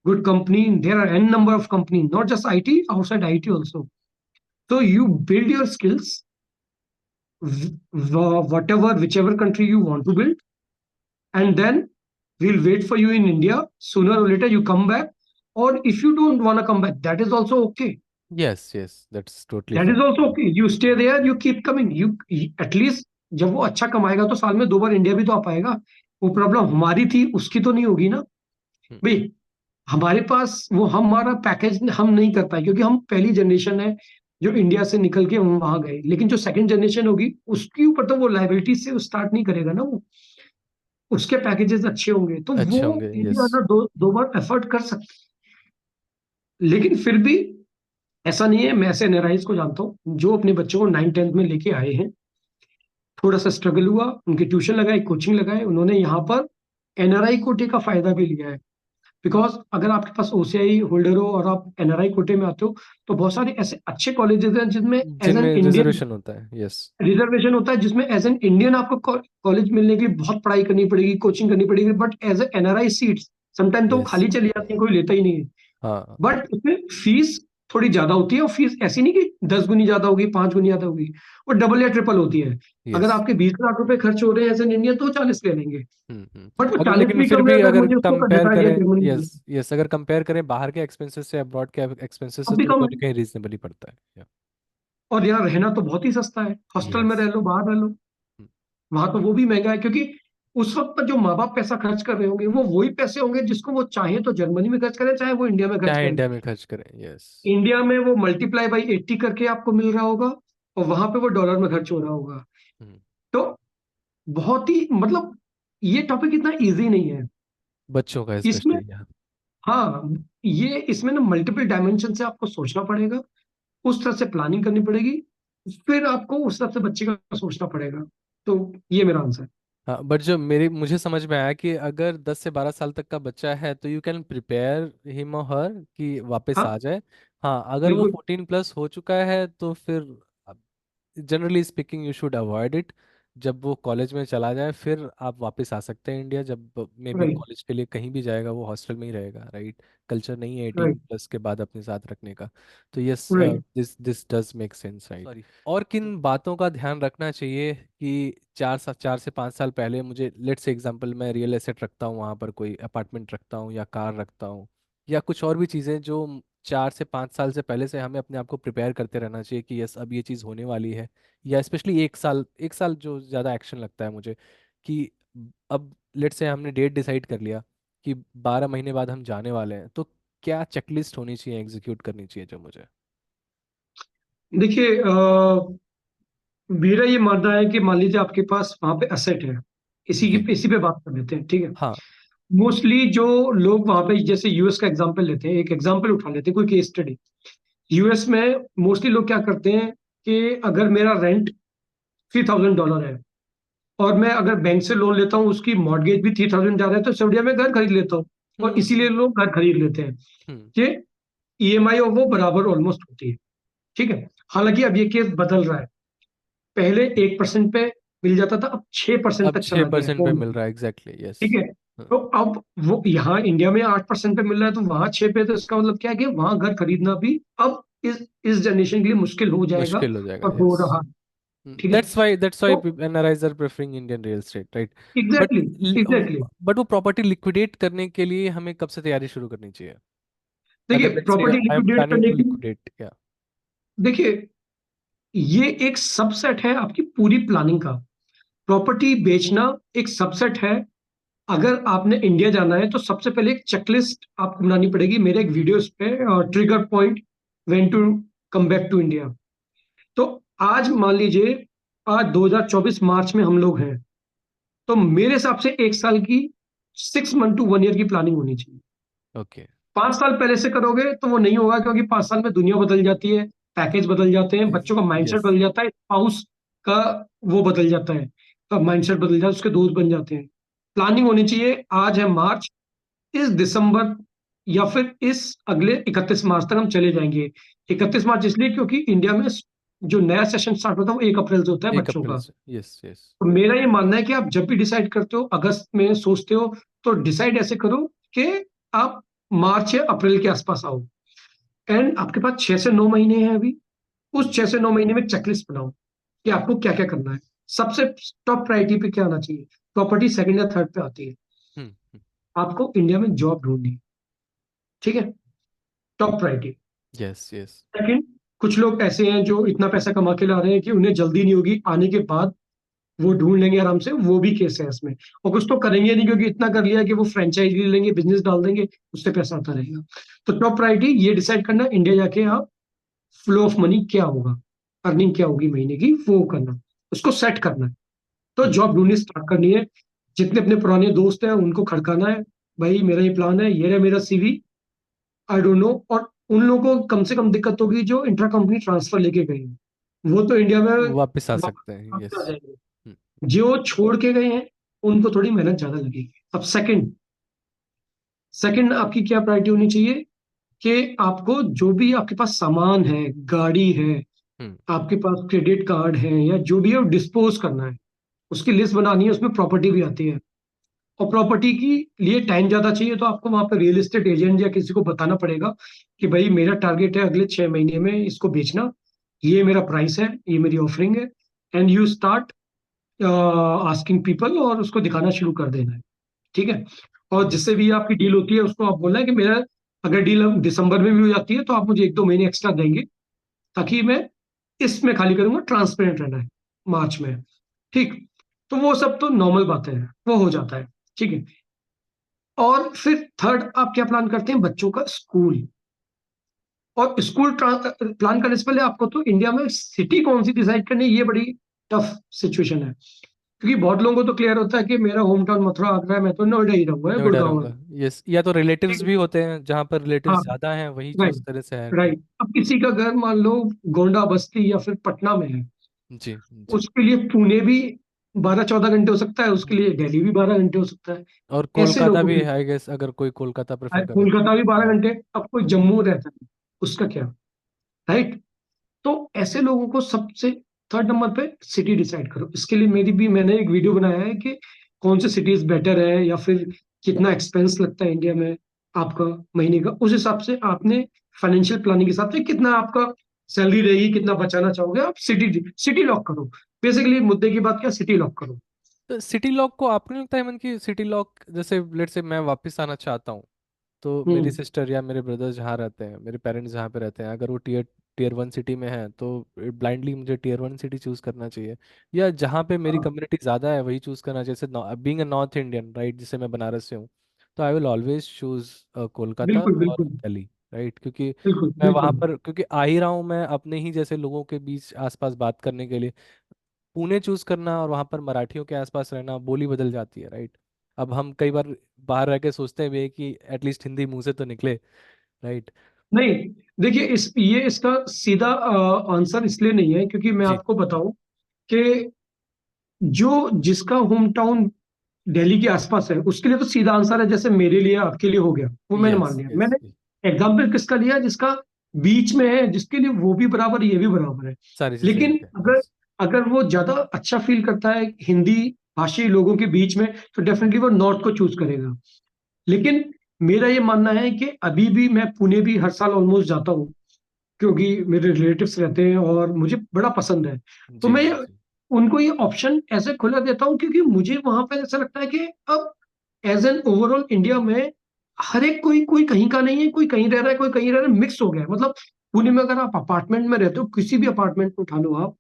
good company. There are n number of companies, not just IT, outside IT also. So you build your skills, whatever, whichever country you want to build, and then we'll wait for you in India. Sooner or later, you come back. Or if you don't want to come back, that is also okay. Yes yes, that's totally That is fine. also okay. You stay there, you keep coming. You at least जब वो अच्छा कमाएगा तो साल में 2 बार India भी तो आ पाएगा। वो प्रॉब्लम हमारी थी, उसकी तो नहीं होगी ना भाई। हमारे पास वो हमारा पैकेज हम नहीं कर पाए, क्योंकि हम पहली जनरेशन है जो इंडिया से निकल के हम वहां गए, लेकिन जो सेकंड जनरेशन होगी उसके ऊपर तो वो लाइबिलिटी से स्टार्ट नहीं करेगा ना वो, उसके पैकेजेस अच्छे होंगे तो वो अच्छे होंगे यस। इंडिया का दो बार एफर्ट कर सकते हैं। लेकिन फिर भी ऐसा नहीं है, मैं ऐसे एनआरआईज को जानता हूँ जो अपने बच्चों को 9, 10th में लेके आए हैं, थोड़ा सा स्ट्रगल हुआ, उनकी ट्यूशन लगाई, कोचिंग लगाए, उन्होंने यहाँ पर एनआरआई कोटे का फायदा भी लिया है। बिकॉज अगर आपके पास ओसीआई होल्डर हो और आप एनआरआई कोटे में आते हो, तो बहुत सारे ऐसे अच्छे कॉलेजेस हैं जिनमें एज एन जिनमें इंडियन रिजर्वेशन होता है यस। रिजर्वेशन होता है, जिसमें एज एन इंडियन आपको कॉलेज मिलने के लिए बहुत पढ़ाई करनी पड़ेगी, कोचिंग करनी पड़ेगी, but as a NRI seats sometime तो वो यस। खाली चली जाती है, कोई लेता ही नहीं है। हाँ। बट उसमें फीस थोड़ी ज्यादा होती है, और फीस ऐसी नहीं कि 10 गुनी ज्यादा होगी, 5 गुनी ज्यादा होगी, वो डबल या ट्रिपल होती है। अगर यस। आपके 20 लाख रुपए खर्च हो रहे हैं एज एन इंडियन, तो 40 ले लेंगे। बट वो अगर 40 लेकिन भी फिर कम है भी अगर अगर मुझे उसको करने कंपेयर का आइडिया करें, जर्मनी में। यस यस, अगर कंपेयर करें बाहर के एक्सपेंसेस से अब्रॉड के एक्सपेंसेस से, अब भी तो कम कहीं है। ना कहीं रीजनेबली पड़ता है। और यहाँ रहना तो बहुत ही सस्ता है, हॉस्टल में यस। रह लो, बाहर रह लो। वहां तो वो भी महंगा है, क्योंकि उस वक्त पर जो माँ बाप पैसा खर्च कर रहे होंगे वो वही पैसे होंगे जिसको वो चाहे तो जर्मनी में खर्च करें, चाहे वो इंडिया में खर्च चाहे करें। इंडिया में खर्च करें, यस। इंडिया में वो मल्टीप्लाई बाई 80 करके आपको मिल रहा होगा, और वहां पे वो डॉलर में खर्च हो रहा होगा। तो बहुत ही मतलब ये टॉपिक इतना इजी नहीं है। बच्चों का इसमें, स्पेशली, यहाँ। हाँ, ये इसमें ना मल्टीपल डायमेंशन से आपको सोचना पड़ेगा, उस तरह से प्लानिंग करनी पड़ेगी, फिर आपको उस तरह से बच्चे का सोचना पड़ेगा। तो ये मेरा आंसर है। हाँ, बट जो मेरी मुझे समझ में आया कि अगर 10 से 12 साल तक का बच्चा है तो यू कैन प्रिपेयर हिम और हर कि वापस हाँ, आ जाए। हाँ, अगर वो बिल्कुल। 14+ हो चुका है तो फिर generally speaking you should avoid it. जब वो कॉलेज में चला जाए फिर आप वापस आ सकते हैं इंडिया, जब मे बी राइट, कॉलेज के लिए कहीं भी जाएगा वो हॉस्टल में ही रहेगा, राइट। कल्चर नहीं है एटीन राइट, प्लस के बाद अपने साथ रखने का। तो yes, right. This this does make sense, right. Sorry. और किन बातों का ध्यान रखना चाहिए कि 4 से 5 साल पहले मुझे, लेट से एग्जांपल, मैं रियल एसेट रखता हूँ, वहाँ पर कोई अपार्टमेंट रखता हूँ या कार रखता हूँ या कुछ और भी चीज़ें, जो 4 से 5 साल से पहले से हमें अपने आप को प्रिपेयर करते रहना चाहिए कि यस अब ये चीज़ होने वाली है। या स्पेशली 1 साल, 1 साल जो ज़्यादा एक्शन लगता है मुझे, कि अब लेट से हमने डेट डिसाइड कर लिया कि 12 महीने बाद हम जाने वाले हैं, तो क्या चेकलिस्ट होनी चाहिए, एग्जीक्यूट करनी चाहिए जो मुझे। देखिए, मेरा ये मानना है कि मान लीजिए आपके पास वहां पे एसेट है, जी। इसी पे बात कर लेते हैं, ठीक है। हाँ। मोस्टली जो लोग वहां पे, जैसे यूएस का एग्जांपल लेते हैं, एक एग्जांपल उठा लेते हैं, कोई केस स्टडी। यूएस में मोस्टली लोग क्या करते हैं कि अगर मेरा रेंट $3,000 है, और मैं अगर बैंक से लोन लेता हूँ, उसकी मॉर्गेज भी 3,000 जा रहा है, तो सऊदीया में घर खरीद लेता हूँ। और हम्म। इसीलिए लोग घर खरीद लेते हैं हम्म। कि ईएमआई और वो बराबर ऑलमोस्ट होती है। ठीक है। हालांकि अब ये केस बदल रहा है। पहले 1% पे मिल जाता था, अब 6% अब तक छः चला गया है परसेंट पे होम। मिल रहा है, एग्जैक्टली, यस। ठीक है। तो अब वो यहाँ इंडिया में 8% पे मिल रहा है, तो वहां 6 पे, तो इसका मतलब क्या है कि वहां घर खरीदना भी अब इस जनरेशन के लिए मुश्किल हो जाएगा, मुश्किल हो जाएगा, और हो यस। रहा है। ठीक है। दैट्स व्हाई तो NRIs are preferring Indian real estate, right. But exactly, exactly. But वो प्रॉपर्टी लिक्विडेट करने के लिए हमें कब से तैयारी शुरू करनी चाहिए? देखिए, अगर let's say property I am liquidate planning करने टू की, लिक्विडेट, या। देखिए, ये एक सबसेट है आपकी पूरी प्लानिंग का। प्रॉपर्टी बेचना एक सबसेट है। अगर आपने इंडिया जाना है तो सबसे पहले एक चेकलिस्ट आपको बनानी पड़ेगी। मेरे एक वीडियो इस पे, trigger point when to come back to India. तो आज मान लीजिए, आज 2024 मार्च में हम लोग हैं, तो मेरे हिसाब से 1 साल की, 6 मंथ टू 1 ईयर की प्लानिंग होनी चाहिए। ओके। 5 साल पहले से करोगे तो वो नहीं होगा, क्योंकि 5 साल में दुनिया बदल जाती है, पैकेज बदल जाते हैं, बच्चों का माइंडसेट यस। बदल जाता है, स्पाउस का वो बदल जाता है, का माइंडसेट बदल जाता है, उसके दोस्त बन जाते हैं। प्लानिंग होनी चाहिए। आज है मार्च, इस दिसंबर या फिर इस अगले 31 मार्च तक हम चले जाएंगे। 31 मार्च इसलिए क्योंकि इंडिया में जो नया सेशन स्टार्ट होता है वो 1 अप्रैल से होता है एक बच्चों अप्रैल का। से, यस यस। तो मेरा ये मानना है कि आप जब भी डिसाइड करते हो, अगस्त में सोचते हो, तो डिसाइड ऐसे करो कि आप मार्च या अप्रैल के आसपास आओ। एंड आपके पास 6 से 9 महीने हैं अभी। उस 6 से 9 महीने में चेकलिस्ट बनाओ कि आपको क्या क्या करना है। सबसे टॉप प्रायोरिटी पे क्या आना चाहिए? प्रॉपर्टी सेकंड या थर्ड पे आती है। हम्म। आपको इंडिया में जॉब ढूंढनी है। ठीक है, top priority. Yes yes. Second, कुछ लोग ऐसे हैं जो इतना पैसा कमा के ला रहे हैं कि उन्हें जल्दी नहीं होगी, आने के बाद वो ढूंढ लेंगे आराम से, वो भी केस है इसमें। और कुछ तो करेंगे नहीं, क्योंकि इतना कर लिया कि वो फ्रेंचाइज ले लेंगे, बिजनेस डाल देंगे, उससे पैसा आता रहेगा। तो टॉप प्रायोरिटी ये डिसाइड करना, इंडिया जाके आप फ्लो ऑफ मनी क्या होगा, अर्निंग क्या होगी महीने की, वो करना, उसको सेट करना है। तो हम्म। जॉब ढूंढनी स्टार्ट करनी है। जितने अपने पुराने दोस्त हैं उनको खड़काना है, भाई मेरा ये प्लान है, ये रहा मेरा सीवी, आई डोंट नो। और उन लोगों को कम से कम दिक्कत होगी जो इंट्रा कंपनी ट्रांसफर लेके गए हैं, वो तो इंडिया में वापस आ सकते हैं, वापस आ यस। जाएंगे। जो छोड़ के गए हैं उनको थोड़ी मेहनत ज्यादा लगेगी। अब सेकंड, आपकी क्या प्रायोरिटी होनी चाहिए कि आपको जो भी आपके पास सामान है, गाड़ी है, हम्म। आपके पास क्रेडिट कार्ड है, या जो भी है वो डिस्पोज करना है। उसकी लिस्ट बनानी है, उसमें प्रॉपर्टी भी आती है। और प्रॉपर्टी की लिए टाइम ज्यादा चाहिए, तो आपको वहां पर रियल एस्टेट एजेंट या किसी को बताना पड़ेगा कि भाई मेरा टारगेट है अगले 6 महीने में इसको बेचना, ये मेरा प्राइस है, ये मेरी ऑफरिंग है। And you start asking people, और उसको दिखाना शुरू कर देना है। ठीक है। और यस। जिससे भी आपकी डील होती है उसको आप बोलना है कि मेरा, अगर डील दिसंबर में भी हो जाती है तो आप मुझे 1-2 महीने एक्स्ट्रा देंगे, ताकि मैं इसमें खाली करूंगा, ट्रांसपेरेंट रहना है मार्च में। ठीक। तो वो सब तो नॉर्मल बातें हैं, वो हो जाता है, ठीक है। और फिर थर्ड आप क्या प्लान करते हैं, बच्चों का स्कूल। और स्कूल प्लान करने से पहले आपको तो इंडिया में सिटी कौन सी डिसाइड करनी है, ये बड़ी टफ सिचुएशन है। क्योंकि बहुत लोगों को तो क्लियर होता है कि मेरा होम टाउन मथुरा आगरा है, मैं तो नोएडा ही रहूंगा या नोएडा गुड़गांव रहूंगा। में। यस, या तो रिलेटिव्स ठीक भी है। होते हैं, जहाँ पर रिलेटिव्स हाँ, ज्यादा हैं वही चूज राइट, करे शहर को। राइट। अब किसी का घर मान लो गोंडा बस्ती या फिर पटना में है, जी जी। उसके लिए पुणे भी 12-14 घंटे हो सकता है, उसके हम्म। लिए दिल्ली भी 12 घंटे हो सकता है। और ऐसे कोलकाता लोगों भी के है, आई गेस, अगर कोई कोलकाता प्रेफर लिए करे तो। कोलकाता भी बारह हाँ। घंटे अब कोई हाँ। जम्मू रहता है, उसका क्या, राइट। तो ऐसे लोगों को सबसे थर्ड नंबर पे सिटी डिसाइड करो। इसके लिए मेरी भी मैंने एक वीडियो बनाया है कि कौन से सिटीज बेटर है, या फिर कितना एक्सपेंस लगता है इंडिया में आपका महीने का, उस हिसाब से आपने फाइनेंशियल प्लानिंग के हिसाब से कितना आपका सैलरी रहेगी, कितना बचाना चाहोगे, आप सिटी सिटी लॉक करो। बेसिकली मुद्दे की बात क्या, सिटी लॉक करो। तो सिटी लॉक को आपको नहीं लगता है मन की सिटी लॉक, जैसे लेट से मैं वापस आना चाहता हूँ, तो मेरी हम्म। सिस्टर या मेरे ब्रदर्स जहाँ रहते हैं, मेरे पेरेंट्स जहाँ पे रहते हैं, अगर वो टीयर वन सिटी में है तो ब्लाइंडली मुझे टीयर वन सिटी चूज करना चाहिए, या जहाँ पे मेरी हाँ, कम्युनिटी ज़्यादा है वही चूज करना चाहिए। जैसे being a north Indian, right, जिसे मैं बनारस से हूँ, तो I will always choose Kolkata बिल्कुल और बिल्कुल दिल्ली, राइट, क्योंकि बिल्कुल मैं वहाँ बिल्कुल। पर, क्योंकि आ ही रहा हूँ मैं अपने ही जैसे लोगों के बीच आसपास बात करने के लिए। पुणे चूज करना और वहां पर मराठियों के आसपास रहना, बोली बदल जाती है, राइट। अब हम कई बार बाहर रह के सोचते हैं भी कि एटलीस्ट हिंदी मुंह से तो निकले, राइट। नहीं, देखिए ये इसका सीधा आंसर इसलिए नहीं है, क्योंकि मैं जी। आपको बताऊं कि जो जिसका होम टाउन दिल्ली के आसपास है उसके लिए तो सीधा आंसर है, जैसे मेरे लिए आपके लिए हो गया, वो मैंने यस मान लिया। यस। मैंने एग्जाम्पल किसका लिया, जिसका बीच में है, जिसके लिए वो भी बराबर ये भी बराबर है। सारी चीजें लेकिन एक है, अगर यस। अगर वो ज्यादा अच्छा फील करता है हिंदी भाषी लोगों के बीच में, तो डेफिनेटली वो नॉर्थ को चूज करेगा। लेकिन मेरा ये मानना है कि अभी भी मैं पुणे भी हर साल ऑलमोस्ट जाता हूँ, क्योंकि मेरे रिलेटिव्स रहते हैं और मुझे बड़ा पसंद है। तो जी मैं जी जी। उनको ये ऑप्शन ऐसे खुला देता हूँ, क्योंकि मुझे वहां पर ऐसा लगता है कि अब एज एन ओवरऑल इंडिया में हर एक कोई कोई कहीं का नहीं है, कोई कहीं रह रहा है, कोई कहीं रह रहा है, मिक्स हो गया है। मतलब पुणे में अगर आप अपार्टमेंट में रहते हो, किसी भी अपार्टमेंट को उठा लो आप,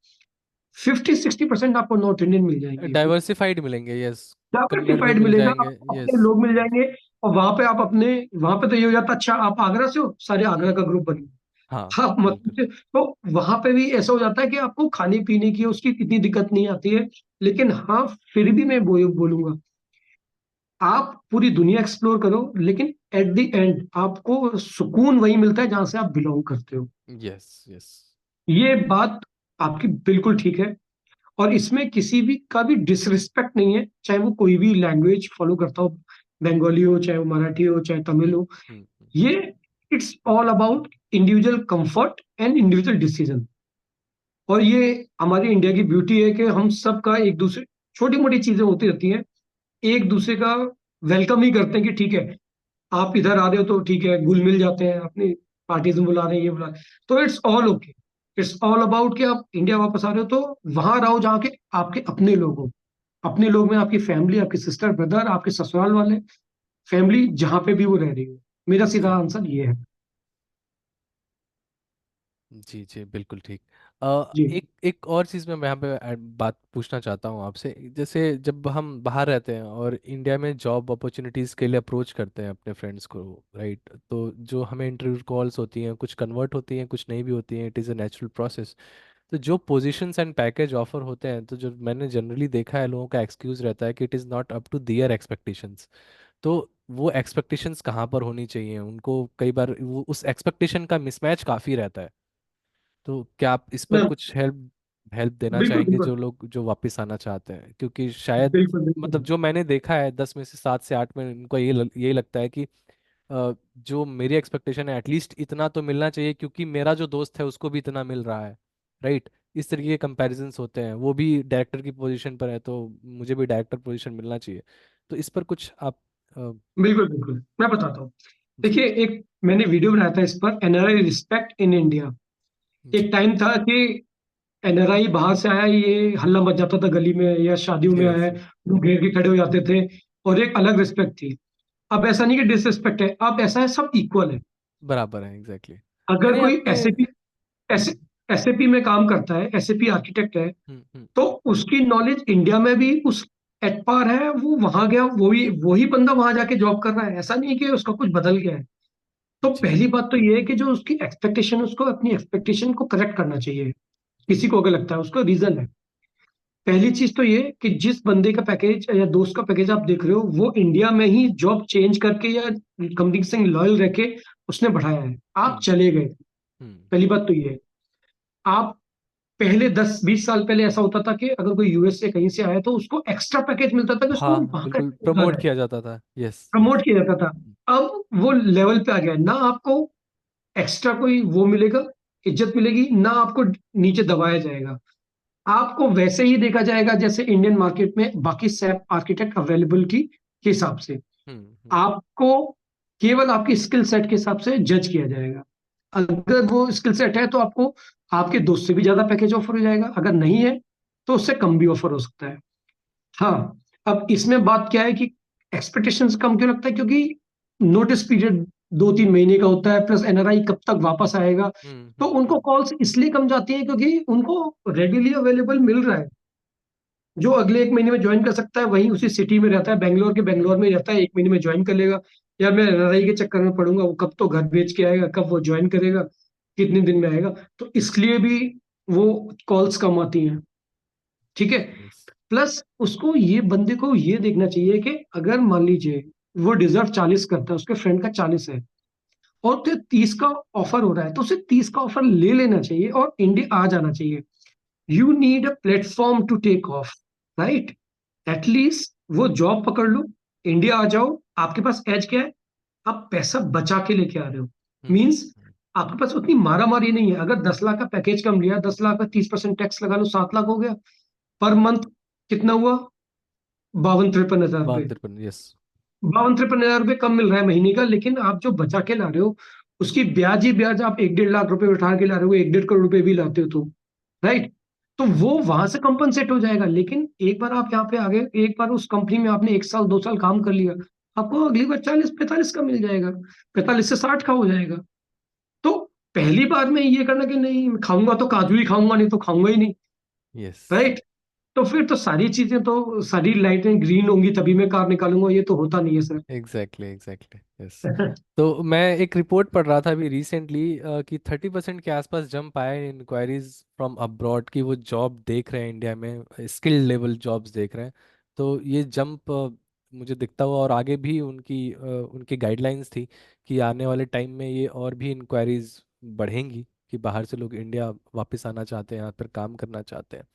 50-60% आपको नॉर्थ इंडियन मिल जाएंगे। डाइवर्सिफाइड मिलेंगे, यस। कन्नड़ भी डाइवर्सिफाइड मिल मिलेगा, जाएंगे, आपको अपने यस। लोग मिल जाएंगे। और वहां पे आप अपने, वहां पे तो ये हो जाता, अच्छा आप आगरा से हो, सारे आगरा का ग्रुप बन हाँ हाँ मतलब बिल्कुल। तो वहां पे भी ऐसा हो जाता है कि आपको खाने पीने की उसकी इतनी दिक्कत नहीं आती है। लेकिन हाँ, फिर भी मैं बोलूंगा, आप पूरी दुनिया एक्सप्लोर करो, लेकिन एट द एंड आपको सुकून वही मिलता है जहां से आप बिलोंग करते हो। Yes yes. ये बात आपकी बिल्कुल ठीक है। और इसमें किसी भी का भी डिसरिस्पेक्ट नहीं है, चाहे वो कोई भी लैंग्वेज फॉलो करता हो, बंगाली हो, चाहे वो मराठी हो, चाहे तमिल हम्म हो। हम्म। ये it's all about individual comfort and individual decision. और ये हमारी इंडिया की ब्यूटी है कि हम सबका एक दूसरे, छोटी मोटी चीजें होती रहती हैं, एक दूसरे का वेलकम ही करते हैं कि ठीक है, आप इधर आ रहे हो तो ठीक है, घुल मिल जाते हैं, अपनी पार्टीज में बुला रहे हैं, ये बुला रहे हैं, तो it's all okay. It's all about कि आप इंडिया वापस आ रहे हो तो वहां रहो जहाँ के आपके अपने लोग हो। अपने लोग में आपकी फैमिली, आपके सिस्टर ब्रदर, आपके ससुराल वाले, फैमिली जहां पे भी वो रह रही हो। मेरा सीधा जी आंसर ये है। जी जी, बिल्कुल ठीक। जी। एक एक और चीज़ मैं यहाँ पे बात पूछना चाहता हूँ आपसे। जैसे जब हम बाहर रहते हैं और इंडिया में जॉब अपॉर्चुनिटीज़ के लिए अप्रोच करते हैं अपने फ्रेंड्स को, राइट, तो जो हमें इंटरव्यू कॉल्स होती हैं, कुछ कन्वर्ट होती हैं, कुछ नहीं भी होती हैं, it is a natural process. तो जो पोजीशंस एंड पैकेज ऑफर होते हैं, तो जो मैंने जनरली देखा है, लोगों का एक्सक्यूज़ रहता है कि it is not up to their expectations. तो वो एक्सपेक्टेशंस कहाँ पर होनी चाहिए उनको, कई बार वो उस एक्सपेक्टेशन का मिसमैच काफ़ी रहता है। तो क्या आप इस पर मैं कुछ हेल्प हेल्प देना बिल्कुल चाहेंगे, बिल्कुल जो लोग जो वापस आना चाहते हैं, क्योंकि शायद, बिल्कुल मतलब बिल्कुल जो मैंने देखा है 10 में से 7 से 8 में उनको यही लगता है कि जो मेरी एक्सपेक्टेशन है एटलीस्ट इतना तो मिलना चाहिए, क्योंकि मेरा जो दोस्त है उसको भी इतना मिल रहा है, राइट। इस तरीके के कंपैरिजंस होते हैं, वो भी डायरेक्टर की पोजीशन पर है तो मुझे भी डायरेक्टर पोजीशन मिलना चाहिए। तो इस पर कुछ आप अ, बिल्कुल बिल्कुल मैं बताता हूँ। जी देखिए, एक मैंने वीडियो बनाया था इस पर, एनआरआई रिस्पेक्ट इन इंडिया। जी। एक टाइम था कि एनआरआई बाहर से आया, ये हल्ला मच जाता था गली में या शादियों में आया यस है, लोग घेर के खड़े हो जाते थे, और एक अलग रिस्पेक्ट थी। अब ऐसा नहीं कि डिसरिस्पेक्ट है, अब ऐसा है सब इक्वल है। बराबर है, एग्जैक्टली। अगर यानी कोई आपके, ऐसे भी, ऐसे, हम्म, एसएपी में काम करता है, एसएपी आर्किटेक्ट है, हम्म। तो उसकी नॉलेज इंडिया में भी उस एट पार है, वो वहां गया, वही बंदा वहां जाके जॉब कर रहा है, ऐसा नहीं है कि उसका कुछ बदल गया है। तो जी। पहली बात तो ये है कि जो उसकी एक्सपेक्टेशन, उसको अपनी एक्सपेक्टेशन को करेक्ट करना चाहिए। किसी को अगर लगता है, उसका रीजन है। पहली चीज तो ये कि जिस बंदे का पैकेज या दोस्त का पैकेज आप देख रहे हो, वो इंडिया में ही जॉब चेंज करके या कंपनी से लॉयल रह के उसने बढ़ाया है, आप हम्म चले गए। हम्म। पहली बात तो ये है। आप पहले 10-20 साल पहले ऐसा होता था कि अगर कोई यूएस से कहीं से आया तो उसको एक्स्ट्रा पैकेज मिलता था कि उसको हाँ वहां का बिल्कुल, घर प्रमोट है, किया जाता था, यस यस। प्रमोट किया जाता था। अब वो लेवल पे आ गया है, ना आपको एक्स्ट्रा कोई वो मिलेगा, इज्जत मिलेगी, ना आपको नीचे दबाया जाएगा। आपको वैसे ही देखा जाएगा जैसे इंडियन मार्केट में बाकी सैप आर्किटेक्ट अवेलेबल की के हिसाब से। हम्म। आपको केवल आपकी स्किल सेट के हिसाब से जज किया जाएगा। अगर वो स्किल सेट है तो आपको आपके दोस्त से भी ज्यादा पैकेज ऑफर हो जाएगा, अगर नहीं है तो उससे कम भी ऑफर हो सकता है। हाँ, अब इसमें बात क्या है कि एक्सपेक्टेशंस कम क्यों लगता है, क्योंकि नोटिस पीरियड 2-3 महीने का होता है, प्लस एनआरआई कब तक वापस आएगा। तो उनको कॉल्स इसलिए कम जाती हैं क्योंकि उनको रेडिली अवेलेबल मिल रहा है। जो अगले 1 महीने में ज्वाइन कर सकता है वहीं उसी सिटी में रहता है, बेंगलोर के बेंगलोर में रहता है, 1 महीने में ज्वाइन कर लेगा। यार मैं एनआरआई के चक्कर में पड़ूंगा, वो कब तो घर बेच के आएगा, कब वो ज्वाइन करेगा, कितने दिन में आएगा। तो इसलिए भी वो कॉल्स कम आती हैं। ठीक है। यस। प्लस उसको ये बंदे को ये देखना चाहिए कि अगर मान लीजिए वो डिजर्व 40 करता है, उसके फ्रेंड का 40 है, और तो 30 का ऑफर हो रहा है, तो उसे 30 का ऑफर ले लेना चाहिए और इंडिया आ जाना चाहिए। You need a platform to take off, right? At least वो जॉब पकड़ लो, इंडिया आ जाओ। आपके पास एज क्या है? आप पैसा बचा के लेके आ रहे हो। हम्म मीन्स आपके पास उतनी मारा मारी नहीं है। अगर 10 लाख का पैकेज कम लिया, 10 लाख का 30% टैक्स लगा लो, 7 लाख हो गया पर मंथ। कितना हुआ? 52-53 हजार रुपये। 52-53, यस। 52-53 हजार रुपये कम मिल रहा है महीने का, लेकिन आप जो बचा के ला रहे हो उसकी ब्याज ही ब्याज, आप 1-1.5 लाख रुपए उठा के ला रहे हो, 1-1.5 करोड़ रुपए भी लाते हो तो, राइट? तो वो वहां से कंपनसेट हो जाएगा। लेकिन एक बार आप यहाँ पे आ गए, एक बार उस कंपनी में आपने 1 साल 2 साल काम कर लिया, आपको अगली बार 40-45 का मिल जाएगा, 45 से 60 का हो जाएगा। तो पहली बार में ये करना कि नहीं खाऊंगा तो काजू ही खाऊंगा, नहीं तो खाऊंगा ही नहीं, यस। राइट? तो फिर तो सारी चीजें तो सारी लाइटें ग्रीन होंगी तभी मैं कार निकालूंगा, ये तो होता नहीं है सर। Exactly exactly, yes. तो मैं एक रिपोर्ट पढ़ रहा था अभी रिसेंटली कि 30% के आसपास जंप आया है इंक्वायरीज फ्रॉम अब्रॉड, की वो जॉब देख रहे हैं इंडिया में, स्किल्ड लेवल जॉब्स देख रहे हैं। तो ये जंप मुझे दिखता हुआ, और आगे भी उनकी गाइडलाइंस थी कि आने वाले टाइम में ये और भी इंक्वायरीज बढ़ेंगी, कि बाहर से लोग इंडिया वापस आना चाहते हैं, यहाँ पर काम करना चाहते हैं।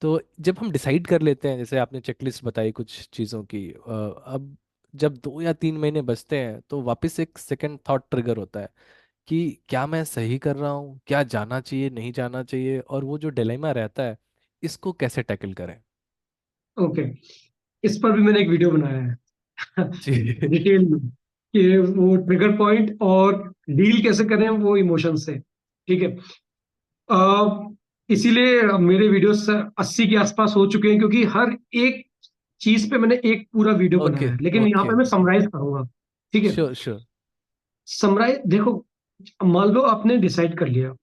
तो जब हम डिसाइड कर लेते हैं, जैसे आपने चेकलिस्ट बताई कुछ चीज़ों की, अब जब 2 या 3 महीने बचते हैं तो वापस एक सेकंड थॉट ट्रिगर होता है कि क्या मैं सही कर रहा हूँ, क्या जाना चाहिए नहीं जाना चाहिए, और वो जो डिलेमा रहता है, इसको कैसे टैकल करें। ओके, इस पर भी मैंने एक वीडियो बनाया है जी। डिटेल में, कि वो ट्रिगर पॉइंट और डील कैसे करें वो इमोशन से। ठीक है। इसीलिए मेरे वीडियोस 80 के आसपास हो चुके हैं, क्योंकि हर एक चीज पे मैंने एक पूरा वीडियो ओके बनाया है, लेकिन यहाँ ओके। पे मैं समराइज करूंगा। ठीक है। Sure sure. समराइज देखो, मान लो आपने डिसाइड कर लिया,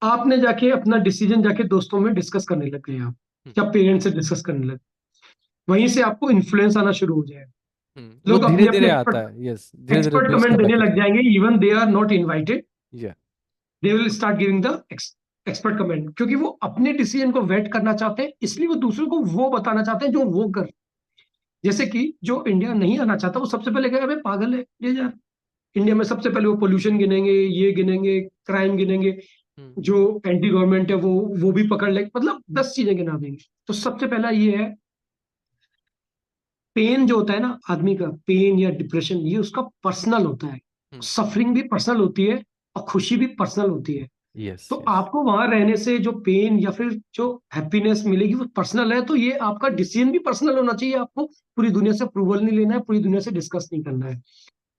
आपने जाके अपना डिसीजन जाके दोस्तों में डिस्कस करने लग गए आप, या पेरेंट्स से डिस्कस करने लगे, वहीं से आपको इन्फ्लुएंस आना शुरू हो जाएगा। वो लोग धीरे अपने अपने धीरे आता एक्सपर्ट है, यस, धीरे धीरे एक्सपर्ट बिल्ड कमेंट अप देने होता लग है। जाएंगे, even they are not invited, yeah. They will start giving the expert comment, क्योंकि वो अपने डिसीजन को वेट करना चाहते हैं, इसलिए वो दूसरों को वो बताना चाहते हैं जो वो कर। जैसे कि जो इंडिया नहीं आना चाहता वो सबसे पहले कहेगा भाई पागल है ये यार। इंडिया में सबसे पहले वो पोल्यूशन गिनेंगे, ये गिनेंगे, क्राइम गिनेंगे, जो हम्म। एंटी गवर्नमेंट है वो भी पकड़ लेंगे, मतलब 10 चीजें गिना देंगे। तो सबसे पहला ये है, पेन जो होता है ना आदमी का, पेन या डिप्रेशन, ये उसका पर्सनल होता है। सफरिंग भी पर्सनल होती है और खुशी भी पर्सनल होती है। यस तो यस। आपको वहां रहने से जो पेन या फिर जो हैप्पीनेस मिलेगी वो पर्सनल है, तो ये आपका डिसीजन भी पर्सनल होना चाहिए। आपको पूरी दुनिया से अप्रूवल नहीं लेना है, पूरी दुनिया से डिस्कस नहीं करना है।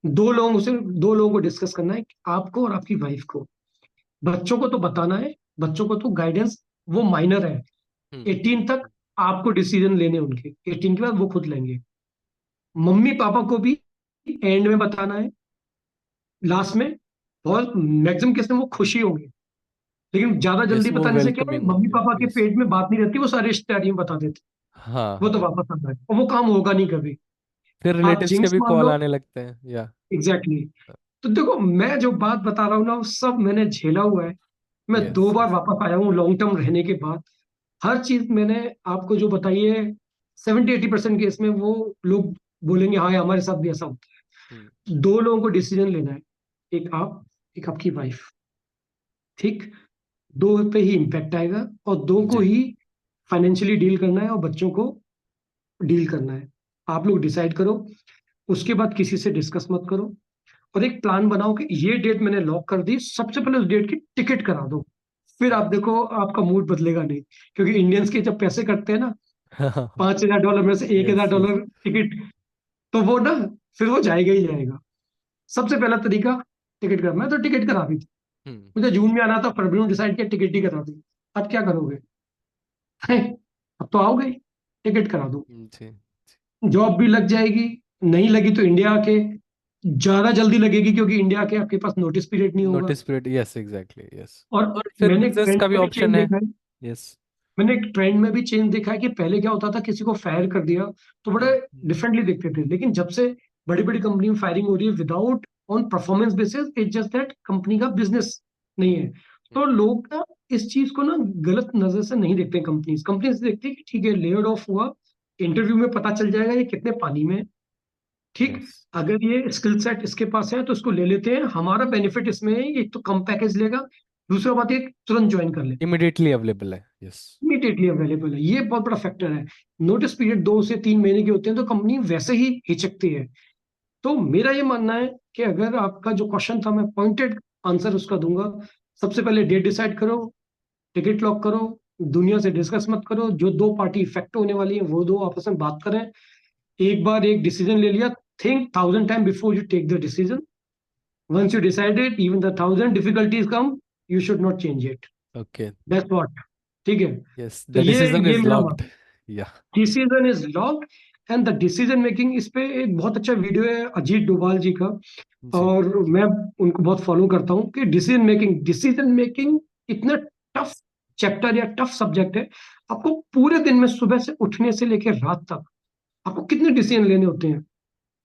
दो लोगों को डिस्कस करना है, आपको और आपकी वाइफ को। बच्चों को तो बताना है, बच्चों को तो गाइडेंस, वो माइनर है, 18 तक आपको डिसीजन लेने उनके, 18 के बाद वो खुद लेंगे। मम्मी पापा को भी एंड में बताना है, लास्ट में। बहुत मैक्सिमम केस में वो खुशी होंगे, लेकिन ज्यादा यस, जल्दी वो बताने से क्या है, वेलकमिंग मम्मी होते हैं। पापा के यस। पेट में बात नहीं रहती, वो सारे रिश्तेदारी में बता देते, हाँ वो तो हाँ। वापस आता है और वो काम होगा नहीं कभी। फिर आप रिलेटिव्स के जिंक्स भी मान कॉल लो। आने लगते हैं या। Exactly exactly। तो देखो मैं जो बात बता रहा हूँ ना वो सब मैंने झेला हुआ है। मैं दो यस बार यस। वापस आया हूँ लॉन्ग टर्म रहने के बाद। हर चीज मैंने आपको जो बताई है, 70-80% केस में वो लोग बोलेंगे हाँ हमारे साथ भी ऐसा होता हम्म। है। दो लोगों को डिसीजन लेना है, एक आप, एक आपकी वाइफ। ठीक, दो पे ही इम्पैक्ट आएगा और दो को जी। ही फाइनेंशियली डील करना है और बच्चों को डील करना है। आप लोग डिसाइड करो, उसके बाद किसी से डिस्कस मत करो, और एक प्लान बनाओ कि ये डेट मैंने लॉक कर दी, सबसे पहले उस डेट की टिकट करा दो। फिर आप देखो आपका मूड बदलेगा नहीं, क्योंकि इंडियंस के जब पैसे कटते हैं ना, $5,000 में से एक यस हजार यस। डॉलर टिकट, तो वो ना फिर वो जाएगा ही जाएगा। सबसे पहला तरीका टिकट करा। मैं तो टिकट करा दी थी, हम्म। मुझे जून में आना था, फरवरी में डिसाइड किया, टिकट ही करा दी। अब क्या करोगे? हैं? अब तो आओगे, टिकट करा दो। जी। जॉब भी लग जाएगी, नहीं लगी तो इंडिया आके, ज्यादा जल्दी लगेगी क्योंकि इंडिया के आपके पास नोटिस पीरियड नहीं होगा। Notice period, yes exactly yes. और और फिर मैंने एक बिजनेस ट्रेंड का भी में भी चेंज ऑप्शन है। देखा है। यस। मैंने एक ट्रेंड में भी चेंज देखा है कि पहले क्या होता था, किसी को फायर कर दिया तो बड़े डिफरेंटली देखते थे, लेकिन जब से बड़ी बड़ी कंपनी में फायरिंग हो रही है without on performance basis, it just that company का बिजनेस नहीं है। तो लोग ना इस चीज को ना गलत नजर से नहीं देखते। कंपनीज कंपनीज देखती है कि ठीक है लेड ऑफ हुआ, इंटरव्यू में पता चल जाएगा ये कितने पानी में है। ठीक, यस, अगर ये स्किल सेट इसके पास है तो इसको ले लेते हैं, हमारा बेनिफिट इसमें है एक तो कम पैकेज लेगा, दूसरा बात ये तुरंत ज्वाइन कर ले, इमिडिएटली अवेलेबल है। यस। इमीडिएटली अवेलेबल है, ये बहुत बड़ा फैक्टर है। नोटिस पीरियड 2 से 3 महीने के होते हैं तो कंपनी वैसे ही हिचकती है। तो मेरा ये मानना है कि अगर आपका जो क्वेश्चन था मैं पॉइंटेड आंसर उसका दूंगा। सबसे पहले डेट डिसाइड करो, टिकट लॉक करो, दुनिया से डिस्कस मत करो, जो दो पार्टी इफेक्ट होने वाली है वो दो आपस में बात करें। एक बार एक डिसीजन ले लिया, think 1,000 time before you take the decision. Once you decided even the 1,000 difficulties come, you should not change it. Okay. That's what. ठीक है, यस, तो द डिसीजन ये इज मेरा लॉक्ड। मानना है। Yeah. Decision is locked and the decision making, इस पे एक बहुत अच्छा वीडियो है अजीत डोभाल जी का, जी। और मैं उनको बहुत फॉलो करता हूँ कि डिसीजन मेकिंग इतना टफ चैप्टर या टफ सब्जेक्ट है। आपको पूरे दिन में सुबह से उठने से लेकर रात तक आपको कितने डिसीजन लेने होते हैं,